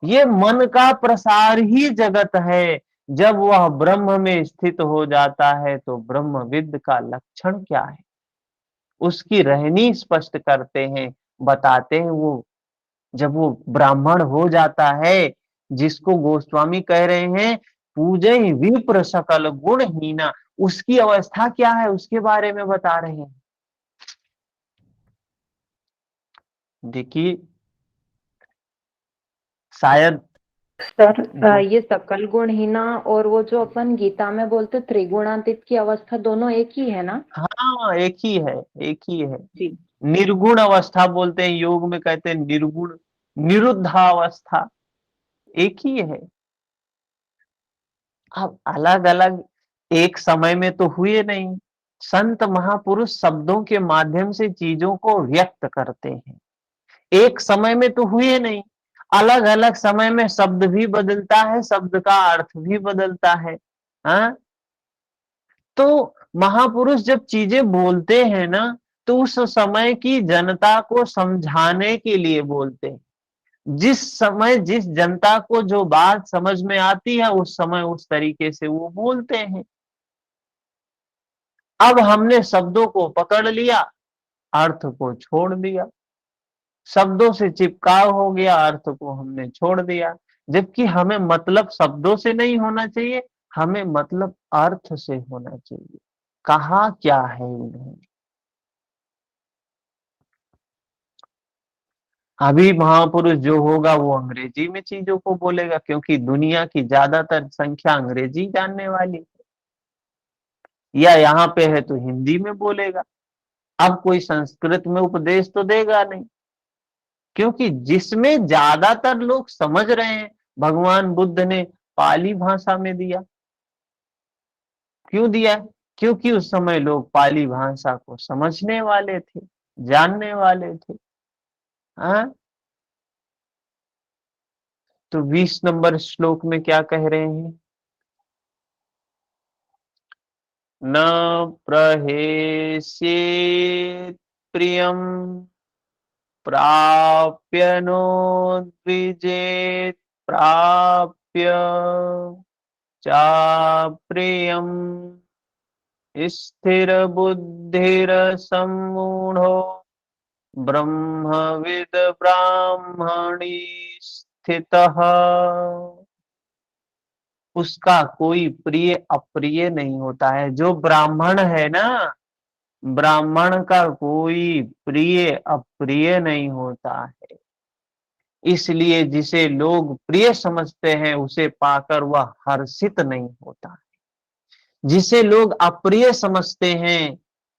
ये मन का प्रसार ही जगत है। जब वह ब्रह्म में स्थित हो जाता है, तो ब्रह्मविद का लक्षण क्या है, उसकी रहनी स्पष्ट करते हैं, बताते हैं। वो जब वो ब्राह्मण हो जाता है, जिसको गोस्वामी कह रहे हैं, पूजे विप्र सकल गुणहीना, उसकी अवस्था क्या है, उसके बारे में बता रहे हैं। देखिए, शायद सर ये सकल गुणहीना और वो जो अपन गीता में बोलते त्रिगुणातीत की अवस्था, दोनों एक ही है ना? हाँ, एक ही है, एक ही है। जी। निर्गुण अवस्था बोलते हैं, योग में कहते हैं निर्गुण, निरुद्धावस्था, एक ही है। अब अलग अलग एक समय में तो हुए नहीं। संत महापुरुष शब्दों के माध्यम से चीजों को व्यक्त करते हैं। एक समय में तो हुए नहीं, अलग अलग समय में शब्द भी बदलता है, शब्द का अर्थ भी बदलता है। हाँ, तो महापुरुष जब चीजें बोलते हैं ना, तो उस समय की जनता को समझाने के लिए बोलते हैं। जिस समय जिस जनता को जो बात समझ में आती है, उस समय उस तरीके से वो बोलते हैं। अब हमने शब्दों को पकड़ लिया, अर्थ को छोड़ दिया, शब्दों से चिपकाव हो गया, अर्थ को हमने छोड़ दिया। जबकि हमें मतलब शब्दों से नहीं होना चाहिए, हमें मतलब अर्थ से होना चाहिए। कहा क्या है इन्होंने। अभी महापुरुष जो होगा वो अंग्रेजी में चीजों को बोलेगा, क्योंकि दुनिया की ज्यादातर संख्या अंग्रेजी जानने वाली है, या यहाँ पे है तो हिंदी में बोलेगा। अब कोई संस्कृत में उपदेश तो देगा नहीं, क्योंकि जिसमें ज्यादातर लोग समझ रहे हैं, भगवान बुद्ध ने पाली भाषा में दिया। क्यों दिया? क्योंकि उस समय लोग पाली भाषा को समझने वाले थे, जानने वाले थे। हाँ, तो 20 नंबर श्लोक में क्या कह रहे हैं? न प्रहेष्येत् प्रियं प्राप्य नो द्विजेत् प्राप्य चाप्रियं स्थिर बुद्धिर सम्मूढ़ो ब्रह्मविद ब्राह्मणी स्थितः। उसका कोई प्रिय अप्रिय नहीं होता है। जो ब्राह्मण है ना, ब्राह्मण का कोई प्रिय अप्रिय नहीं होता है। इसलिए जिसे लोग प्रिय समझते हैं, उसे पाकर वह हर्षित नहीं होता है। जिसे लोग अप्रिय समझते हैं,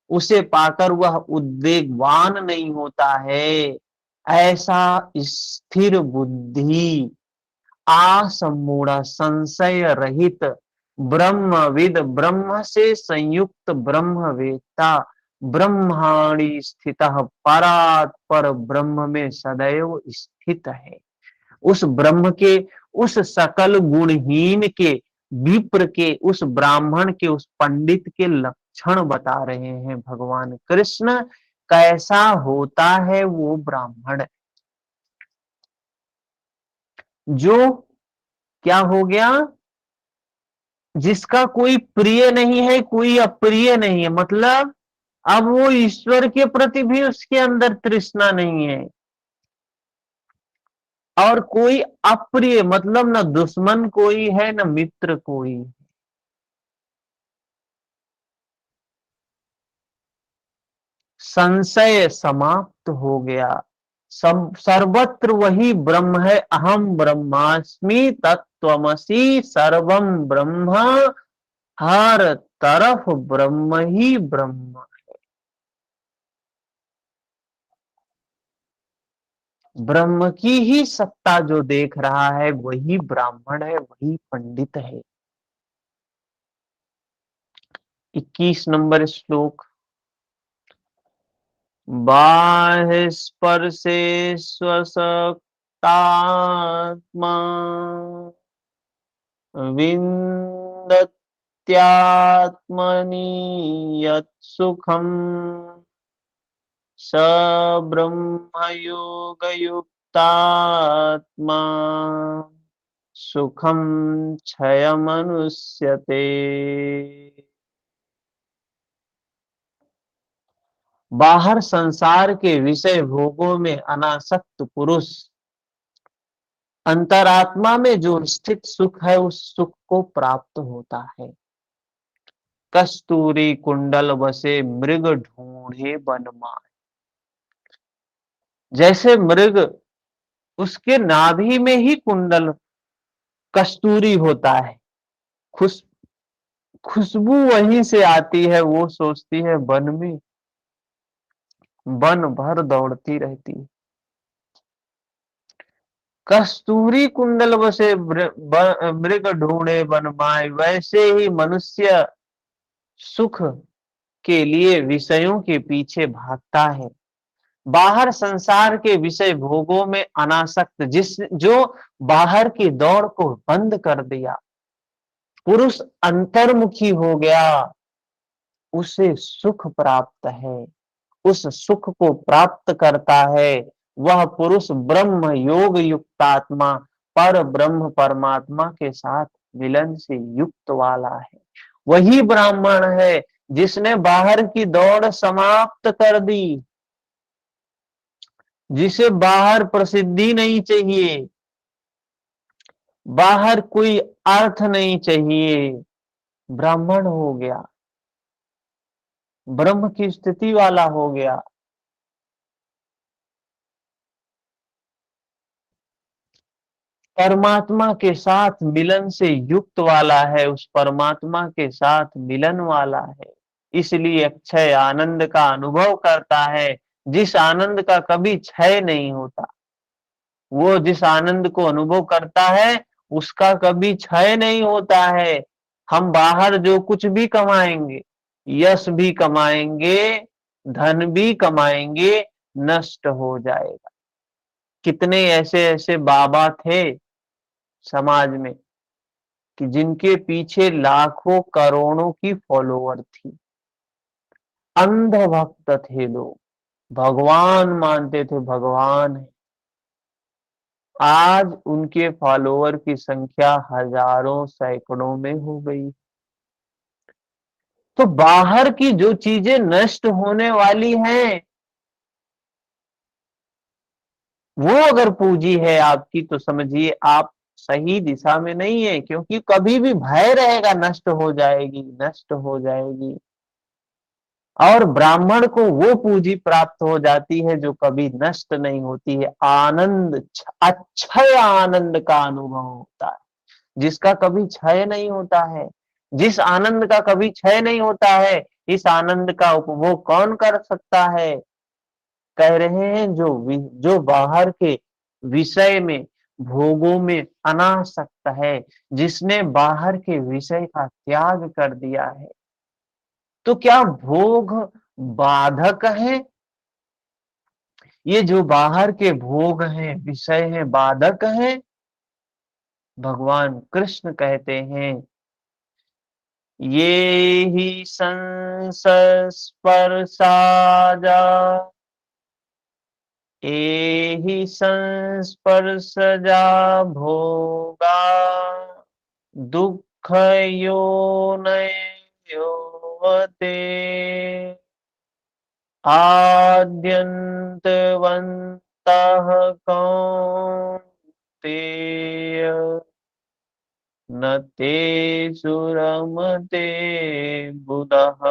उसे पाकर वह उद्वेगवान नहीं होता है। ऐसा स्थिर बुद्धि, आसमूढ़ संशय रहित ब्रह्मविद, ब्रह्म से संयुक्त ब्रह्मवेत्ता, ब्रह्माणि स्थितः, परात्पर ब्रह्म में सदैव स्थित है। उस ब्रह्म के, उस सकल गुणहीन के, विप्र के, उस ब्राह्मण के, उस पंडित के लक्षण बता रहे हैं भगवान कृष्ण। कैसा होता है वो ब्राह्मण, जो क्या हो गया, जिसका कोई प्रिय नहीं है, कोई अप्रिय नहीं है। मतलब अब वो ईश्वर के प्रति भी उसके अंदर तृष्णा नहीं है, और कोई अप्रिय मतलब न दुश्मन कोई है न मित्र कोई है। संशय समाप्त हो गया। सब सर्वत्र वही ब्रह्म है। अहम ब्रह्मास्मि तत्त्वमसि सर्वम ब्रह्म, हर तरफ ब्रह्म ही ब्रह्म। ब्रह्म की ही सत्ता जो देख रहा है, वही ब्राह्मण है, वही पंडित है। 21 नंबर श्लोक। बाह्य स्पर्शे स्वशक्तात्मा विन्दत्यात्मनि यत् सुखम् स ब्रह्मयोगयुक्तात्मा सुखम क्षयमनुष्यते। बाहर संसार के विषय भोगों में अनासक्त पुरुष अंतरात्मा में जो स्थित सुख है, उस सुख को प्राप्त होता है। कस्तूरी कुंडल बसे मृग ढूंढे बनमाए। जैसे मृग, उसके नाभि में ही कुंडल कस्तूरी होता है, खुशबू वहीं से आती है। वो सोचती है वन में, वन भर दौड़ती रहती है। कस्तूरी कुंडल बसे मृग ढूंढे बनमाए। वैसे ही मनुष्य सुख के लिए विषयों के पीछे भागता है, बाहर संसार के विषय भोगों में अनासक्त, जो बाहर की दौड़ को बंद कर दिया, पुरुष अंतर्मुखी हो गया, उसे सुख प्राप्त है। उस सुख को प्राप्त करता है वह पुरुष ब्रह्म योग युक्तात्मा, पर ब्रह्म परमात्मा के साथ मिलन से युक्त वाला है। वही ब्राह्मण है जिसने बाहर की दौड़ समाप्त कर दी, जिसे बाहर प्रसिद्धि नहीं चाहिए, बाहर कोई अर्थ नहीं चाहिए, ब्राह्मण हो गया, ब्रह्म की स्थिति वाला हो गया। परमात्मा के साथ मिलन से युक्त वाला है, उस परमात्मा के साथ मिलन वाला है, इसलिए अक्षय आनंद का अनुभव करता है, जिस आनंद का कभी क्षय नहीं होता। वो जिस आनंद को अनुभव करता है उसका कभी क्षय नहीं होता है। हम बाहर जो कुछ भी कमाएंगे, यश भी कमाएंगे, धन भी कमाएंगे, नष्ट हो जाएगा। कितने ऐसे ऐसे बाबा थे समाज में कि जिनके पीछे लाखों करोड़ों की फॉलोअर थी, अंध भक्त थे लोग, भगवान मानते थे, भगवान है। आज उनके फॉलोअर की संख्या हजारों सैकड़ों में हो गई। तो बाहर की जो चीजें नष्ट होने वाली हैं, वो अगर पूंजी है आपकी, तो समझिए आप सही दिशा में नहीं है, क्योंकि कभी भी भय रहेगा, नष्ट हो जाएगी, नष्ट हो जाएगी। और ब्राह्मण को वो पूंजी प्राप्त हो जाती है जो कभी नष्ट नहीं होती है, आनंद, अक्षय आनंद का अनुभव होता है, जिसका कभी क्षय नहीं होता है। जिस आनंद का कभी क्षय नहीं होता है, इस आनंद का उपभोग कौन कर सकता है? कह रहे हैं जो बाहर के विषय में, भोगों में अनासक्त है, जिसने बाहर के विषय का त्याग कर दिया है। तो क्या भोग बाधक है? ये जो बाहर के भोग हैं, विषय हैं, बाधक हैं? भगवान कृष्ण कहते हैं, ये ही संस्पर्शाजा, एहि संस्पर्शजा भोगा, दुःख योनयोते आद्यन्तवन्तः कौन्तेय, न तेषु रमते बुधः।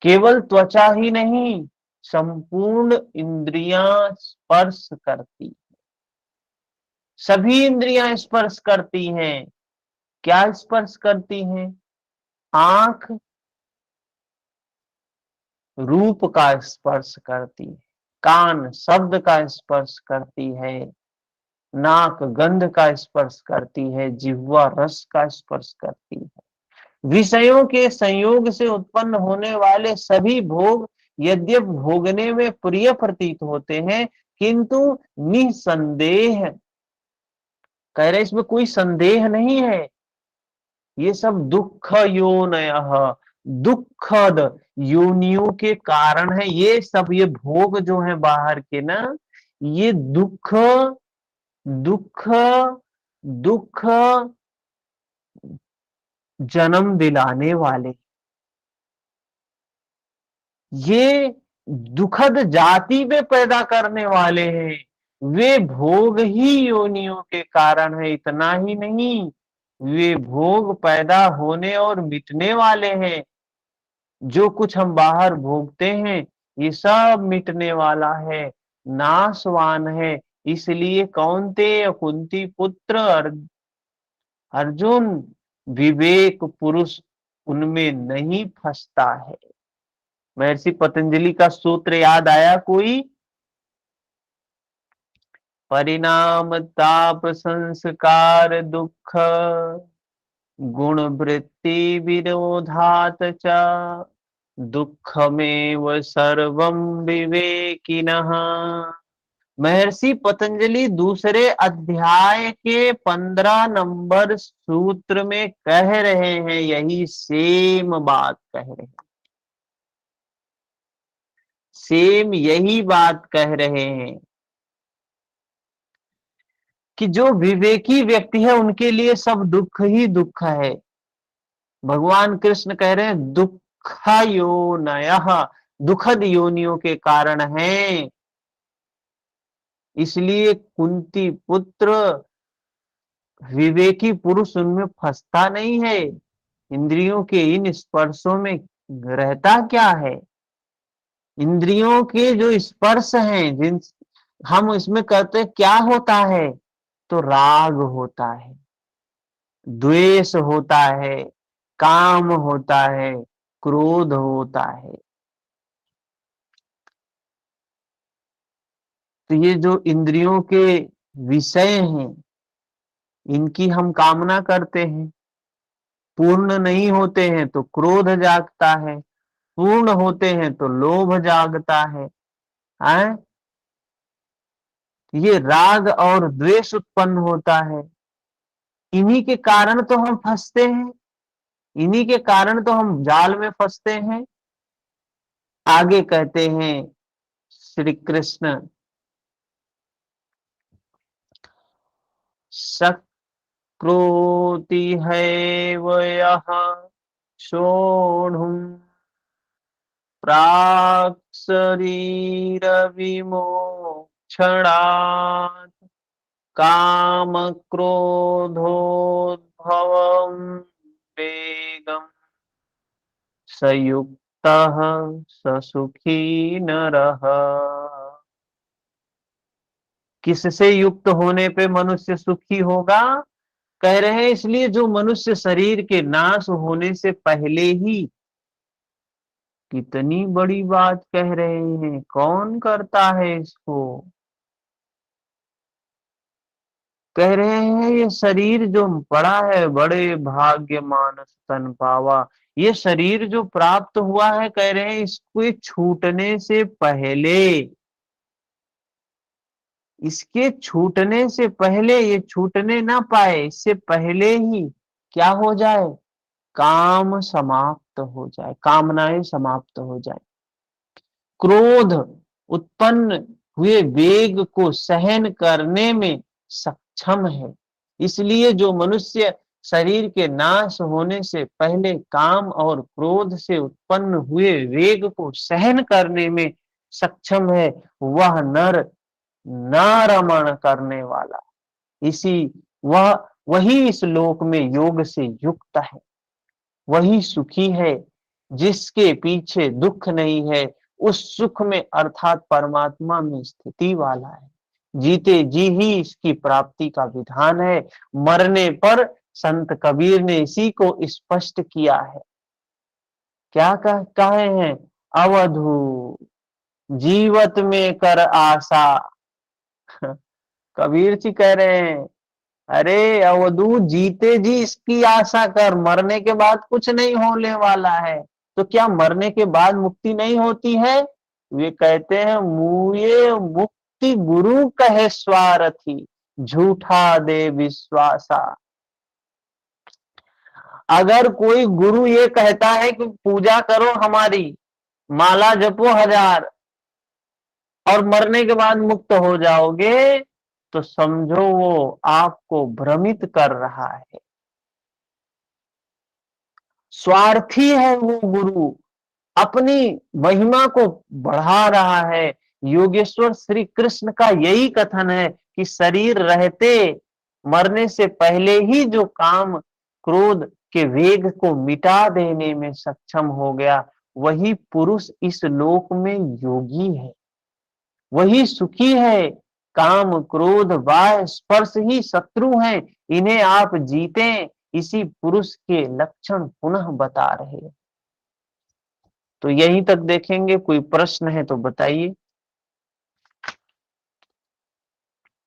केवल त्वचा ही नहीं, संपूर्ण इंद्रियां स्पर्श करती, सभी इंद्रियां स्पर्श करती हैं। क्या स्पर्श करती हैं? आंख रूप का स्पर्श करती है, कान शब्द का स्पर्श करती है, नाक गंध का स्पर्श करती है, जिह्वा रस का स्पर्श करती है। विषयों के संयोग से उत्पन्न होने वाले सभी भोग यद्यप भोगने में प्रिय प्रतीत होते हैं, किंतु निसंदेह, कह रहे इसमें कोई संदेह नहीं है, ये सब दुख योनयः, दुखद योनियों के कारण है। ये सब, ये भोग जो है बाहर के ना, ये दुख दुख दुख जन्म दिलाने वाले, ये दुखद जाति में पैदा करने वाले हैं। वे भोग ही योनियों के कारण है। इतना ही नहीं, वे भोग पैदा होने और मिटने वाले हैं। जो कुछ हम बाहर भोगते हैं, ये सब मिटने वाला है, नाशवान है। इसलिए कौन्तेय, कुंती पुत्र अर्जुन, विवेक पुरुष उनमें नहीं फंसता है। महर्षि पतंजलि का सूत्र याद आया कोई? परिणाम ताप संस्कार दुख, गुण वृत्ति विरोधात च, दुःखमेव सर्वं विवेकिनः। महर्षि पतंजलि दूसरे अध्याय के 15 नंबर सूत्र में कह रहे हैं, यही सेम बात कह रहे हैं, सेम यही बात कह रहे हैं कि जो विवेकी व्यक्ति है उनके लिए सब दुख ही दुख है। भगवान कृष्ण कह रहे हैं दुःखयोनयः, दुखद योनियों के कारण है। इसलिए कुंती पुत्र विवेकी पुरुष उनमें फंसता नहीं है। इंद्रियों के इन स्पर्शों में रहता क्या है? इंद्रियों के जो स्पर्श हैं, जिन हम इसमें कहते हैं, क्या होता है? तो राग होता है, द्वेष होता है, काम होता है, क्रोध होता है। तो ये जो इंद्रियों के विषय हैं, इनकी हम कामना करते हैं, पूर्ण नहीं होते हैं तो क्रोध जागता है, पूर्ण होते हैं तो लोभ जागता है। हैं? ये राग और द्वेष उत्पन्न होता है। इन्हीं के कारण तो हम फंसते हैं, इन्हीं के कारण तो हम जाल में फंसते हैं। आगे कहते हैं श्री कृष्ण, शक्रोति है वयः सोढ़ुम प्राक् शरीर विमोक्षणात् काम क्रोधोद्भवं वेगम् सयुक्तः स सुखी नरः। किससे युक्त होने पे मनुष्य सुखी होगा? कह रहे हैं इसलिए जो मनुष्य शरीर के नाश होने से पहले ही, कितनी बड़ी बात कह रहे हैं, कौन करता है इसको? कह रहे हैं ये शरीर जो पड़ा है, बड़े भाग्य मानस तन पावा, ये शरीर जो प्राप्त हुआ है, कह रहे हैं इसको छूटने से पहले, इसके छूटने से पहले, ये छूटने ना पाए, इससे पहले ही क्या हो जाए? काम समाप्त हो जाए, कामनाएं समाप्त हो जाए। क्रोध उत्पन्न हुए वेग को सहन करने में सक्षम है। इसलिए जो मनुष्य शरीर के नाश होने से पहले काम और क्रोध से उत्पन्न हुए वेग को सहन करने में सक्षम है, वह नर नारमण करने वाला, वही इस लोक में योग से युक्त है, वही सुखी है, जिसके पीछे दुख नहीं है, उस सुख में अर्थात परमात्मा में स्थिति वाला है। जीते जी ही इसकी प्राप्ति का विधान है। मरने पर संत कबीर ने इसी को स्पष्ट किया है। क्या कहे हैं? अवधू जीवत में कर आशा। कबीर जी कह रहे हैं, अरे अवधू जीते जी इसकी आशा कर, मरने के बाद कुछ नहीं होने वाला है। तो क्या मरने के बाद मुक्ति नहीं होती है? वे कहते हैं मुए मुक्ति गुरु कहे स्वार्थी, झूठा दे विश्वासा। अगर कोई गुरु ये कहता है कि पूजा करो हमारी, माला जपो 1000 और मरने के बाद मुक्त हो जाओगे, तो समझो वो आपको भ्रमित कर रहा है, स्वार्थी है वो गुरु, अपनी महिमा को बढ़ा रहा है। योगेश्वर श्री कृष्ण का यही कथन है कि शरीर रहते, मरने से पहले ही जो काम क्रोध के वेग को मिटा देने में सक्षम हो गया, वही पुरुष इस लोक में योगी है, वही सुखी है। काम क्रोध बाह्य स्पर्श ही शत्रु हैं, इन्हें आप जीते, इसी पुरुष के लक्षण पुनः बता रहे हैं। तो यहीं तक देखेंगे, कोई प्रश्न है तो बताइए।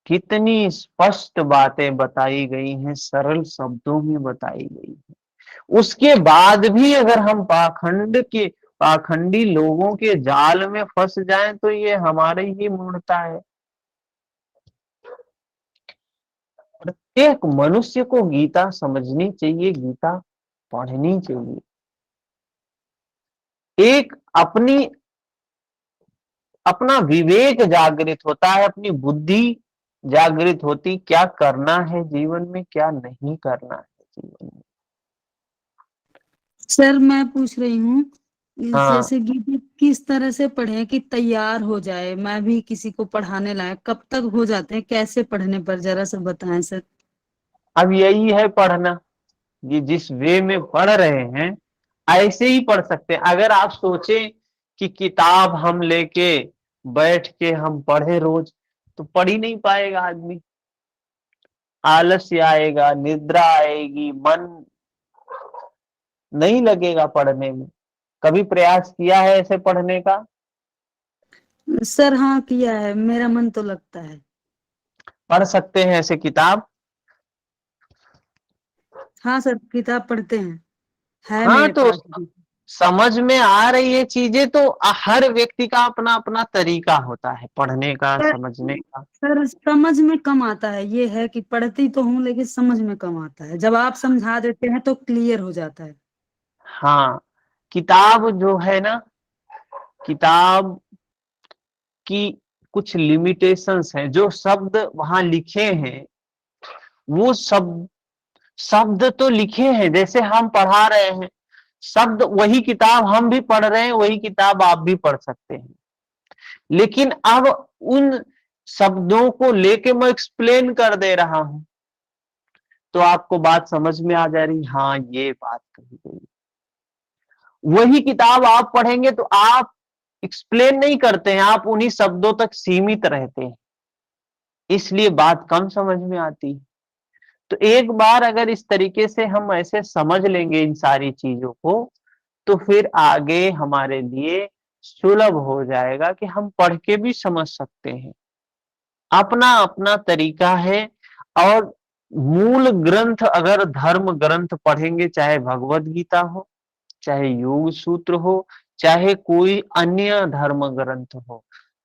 कितनी स्पष्ट बातें बताई गई हैं, सरल शब्दों में बताई गई हैं। उसके बाद भी अगर हम पाखंड के पाखंडी लोगों के जाल में फंस जाएं तो ये हमारी ही मूर्खता है। प्रत्येक मनुष्य को गीता समझनी चाहिए, गीता पढ़नी चाहिए। एक अपना विवेक जागृत होता है, अपनी बुद्धि जागृत होती, क्या करना है जीवन में, क्या नहीं करना है जीवन में। सर मैं पूछ रही हूँ हाँ। जैसे गीता किस तरह से पढ़े कि तैयार हो जाए, मैं भी किसी को पढ़ाने लायक, कब तक हो जाते हैं, कैसे पढ़ने पर जरा सा बताएं सर। अब यही है पढ़ना, ये जिस वे में पढ़ रहे हैं ऐसे ही पढ़ सकते हैं। अगर आप सोचें कि किताब हम लेके बैठ के हम पढ़े रोज, तो पढ़ ही नहीं पाएगा आदमी, आलस्य आएगा, निद्रा आएगी, मन नहीं लगेगा पढ़ने में। कभी प्रयास किया है ऐसे पढ़ने का? सर हाँ किया है, मेरा मन तो लगता है। पढ़ सकते हैं ऐसे किताब? हाँ सर किताब पढ़ते हैं, है हाँ, मेरे तो पास भी। समझ में आ रही है चीजें, तो हर व्यक्ति का अपना अपना तरीका होता है पढ़ने का, सर समझने का। सर समझ में कम आता है, ये है कि पढ़ती तो हूँ लेकिन समझ में कम आता है, जब आप समझा देते हैं तो क्लियर हो जाता है। हाँ, किताब जो है ना, किताब की कुछ लिमिटेशंस हैं। जो शब्द वहां लिखे हैं वो शब्द तो लिखे हैं, जैसे हम पढ़ा रहे हैं शब्द, वही किताब हम भी पढ़ रहे हैं, वही किताब आप भी पढ़ सकते हैं। लेकिन अब उन शब्दों को लेके मैं एक्सप्लेन कर दे रहा हूं, तो आपको बात समझ में आ जा रही, हाँ ये बात कही गई। वही किताब आप पढ़ेंगे तो आप एक्सप्लेन नहीं करते हैं, आप उन्हीं शब्दों तक सीमित रहते हैं, इसलिए बात कम समझ में आती है। तो एक बार अगर इस तरीके से हम ऐसे समझ लेंगे इन सारी चीजों को, तो फिर आगे हमारे लिए सुलभ हो जाएगा कि हम पढ़ के भी समझ सकते हैं। अपना अपना तरीका है। और मूल ग्रंथ, अगर धर्म ग्रंथ पढ़ेंगे, चाहे भगवत गीता हो, चाहे योग सूत्र हो, चाहे कोई अन्य धर्म ग्रंथ हो,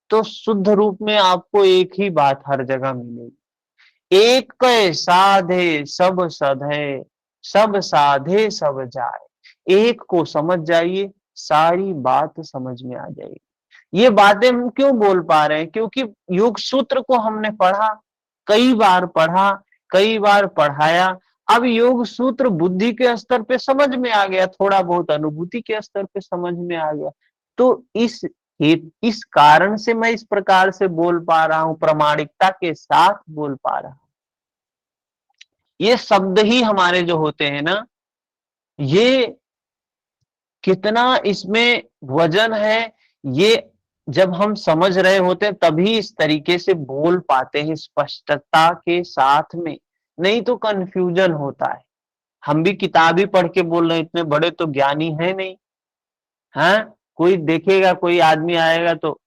तो शुद्ध रूप में आपको एक ही बात हर जगह मिलेगी, एक कै साधे सब सधे, सब साधे सब जाए। एक को समझ जाइए, सारी बात समझ में आ जाएगी। ये बातें हम क्यों बोल पा रहे हैं? क्योंकि योग सूत्र को हमने पढ़ा, कई बार पढ़ा, कई बार पढ़ाया। अब योग सूत्र बुद्धि के स्तर पे समझ में आ गया, थोड़ा बहुत अनुभूति के स्तर पे समझ में आ गया। तो इस कारण से मैं इस प्रकार से बोल पा रहा हूं, प्रामाणिकता के साथ बोल पा रहा हूं। ये शब्द ही हमारे जो होते हैं ना, ये कितना इसमें वजन है, ये जब हम समझ रहे होते हैं तभी इस तरीके से बोल पाते हैं स्पष्टता के साथ में, नहीं तो कंफ्यूजन होता है। हम भी किताब ही पढ़ के बोल रहे हैं, इतने बड़े तो ज्ञानी है नहीं। हाँ, कोई देखेगा, कोई आदमी आएगा तो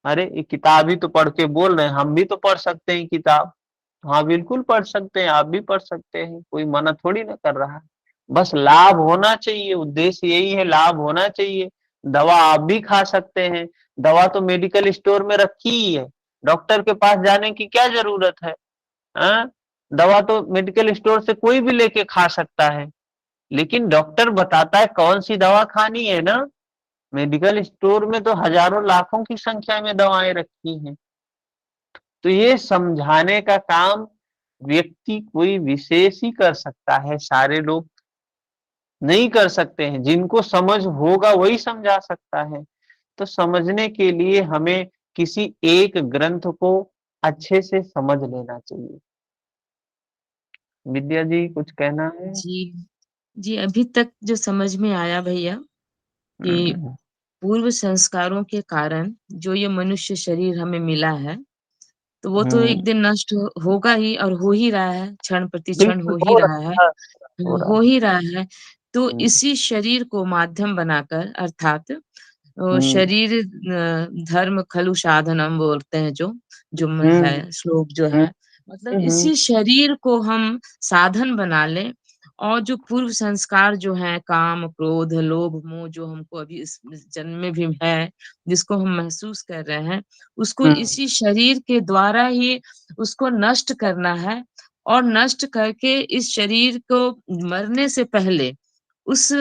अरे ये किताब ही तो पढ़ के बोल रहे हैं, हम भी तो पढ़ सकते हैं किताब। हाँ बिल्कुल पढ़ सकते हैं, आप भी पढ़ सकते हैं, कोई मना थोड़ी ना कर रहा है। बस लाभ होना चाहिए, उद्देश्य यही है, लाभ होना चाहिए। दवा आप भी खा सकते हैं, दवा तो मेडिकल स्टोर में रखी ही है, डॉक्टर के पास जाने की क्या जरूरत है? हाँ? दवा तो मेडिकल स्टोर से कोई भी लेके खा सकता है, लेकिन डॉक्टर बताता है कौन सी दवा खानी है ना। मेडिकल स्टोर में तो हजारों लाखों की संख्या में दवाएं रखी हैं। तो ये समझाने का काम व्यक्ति कोई विशेष ही कर सकता है, सारे लोग नहीं कर सकते हैं। जिनको समझ होगा वही समझा सकता है। तो समझने के लिए हमें किसी एक ग्रंथ को अच्छे से समझ लेना चाहिए। विद्या जी कुछ कहना है? जी जी, अभी तक जो समझ में आया भैया कि पूर्व संस्कारों के कारण जो ये मनुष्य शरीर हमें मिला है, तो वो तो एक दिन नष्ट होगा ही और हो ही रहा है, क्षण प्रतिक्षण बिल्कुल हो ही रहा है, हो रहा हो ही रहा है। तो है। इसी शरीर को माध्यम बनाकर अर्थात शरीर धर्म खलु साधनम बोलते हैं जो है श्लोक जो है, मतलब इसी शरीर को हम साधन बना लें और जो पूर्व संस्कार जो हैं काम, क्रोध, लोभ, मोह जो हमको अभी इस जन्म में भी है, जिसको हम महसूस कर रहे हैं, उसको हम्म इसी शरीर के द्वारा ही उसको नष्ट करना है और नष्ट करके इस शरीर को मरने से पहले उस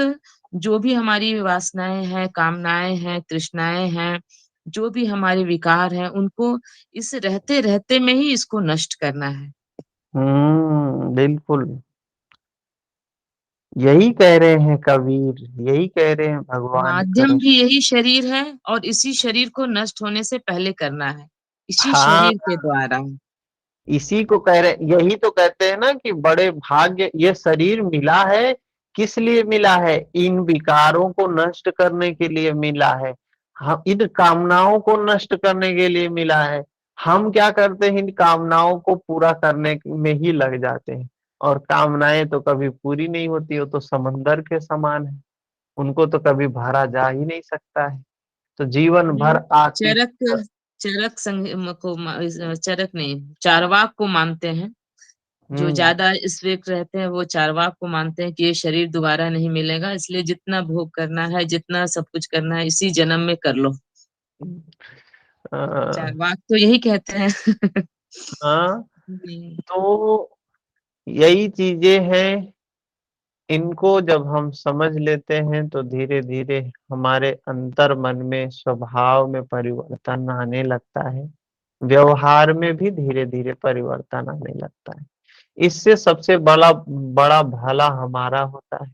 जो भी हमारी वासनाएँ हैं, कामनाएँ हैं, तृष्णाएँ हैं, जो भी हमारे विकार हैं, उनको इस रहते-रहते में ही इसको नष्ट करना है। बिल्कुल यही कह रहे हैं कबीर, यही कह रहे हैं भगवान माध्यम भी कृष्ण। यही शरीर है और इसी शरीर को नष्ट होने से पहले करना है, इसी हाँ, शरीर के द्वारा। इसी को कह रहे, यही तो कहते हैं ना कि बड़े भाग्य ये शरीर मिला है। किस लिए मिला है? इन विकारों को नष्ट करने के लिए मिला है। हम इन कामनाओं को नष्ट करने के लिए मिला है। हम क्या करते हैं? इन कामनाओं को पूरा करने में ही लग जाते हैं, और कामनाएं तो कभी पूरी नहीं होती, वो तो समंदर के समान है, उनको तो कभी भरा जा ही नहीं सकता है। तो जीवन जो भर आके चरक चरक संग म को म इस चरक नहीं, चार्वाक को मानते हैं, जो हम्म ज़्यादा स्ट्रिक्ट रहते हैं, वो चार्वाक को मानते हैं कि ये शरीर दोबारा नहीं मिलेगा, इसलिए जितना भोग करना है, जितना सब कुछ करना है, इसी जन्म में कर लो। अ, चार्वाक तो यही कहते हैं। हाँ, जी, तो यही चीजें हैं। इनको जब हम समझ लेते हैं तो धीरे धीरे हमारे अंतर मन में स्वभाव में परिवर्तन आने लगता है, व्यवहार में भी धीरे धीरे परिवर्तन आने लगता है। इससे सबसे बड़ा बड़ा भला हमारा होता है,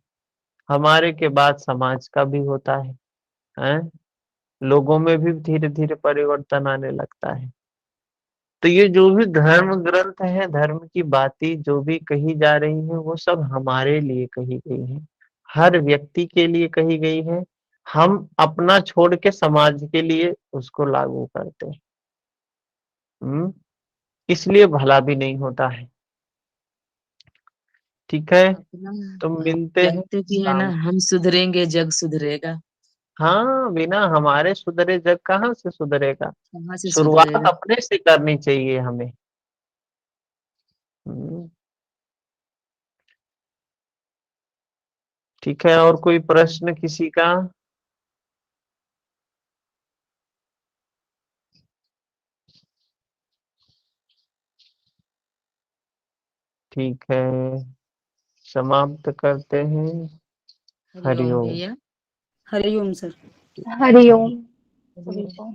हमारे के बाद समाज का भी होता है? लोगों में भी धीरे धीरे परिवर्तन आने लगता है। तो ये जो भी धर्म ग्रंथ है, धर्म की बातें जो भी कही जा रही है, वो सब हमारे लिए कही गई है, हर व्यक्ति के लिए कही गई है। हम अपना छोड़ के समाज के लिए उसको लागू करते हैं। हम्म इसलिए भला भी नहीं होता है। ठीक है, अपना तो आप मिलते हैं कहते भी है ना, शाम। हम सुधरेंगे, जग सुधरेगा, हाँ, बिना हमारे सुधरे जग कहाँ से सुधरेगा? कहाँ से शुरुआत सुधरेगा? अपने से करनी चाहिए हमें। हम्म, ठीक है, और कोई प्रश्न किसी का? ठीक है, समाप्त करते हैं। हरिओम हरिओम। भैया। हरिओम सर। हरिओम सभी को।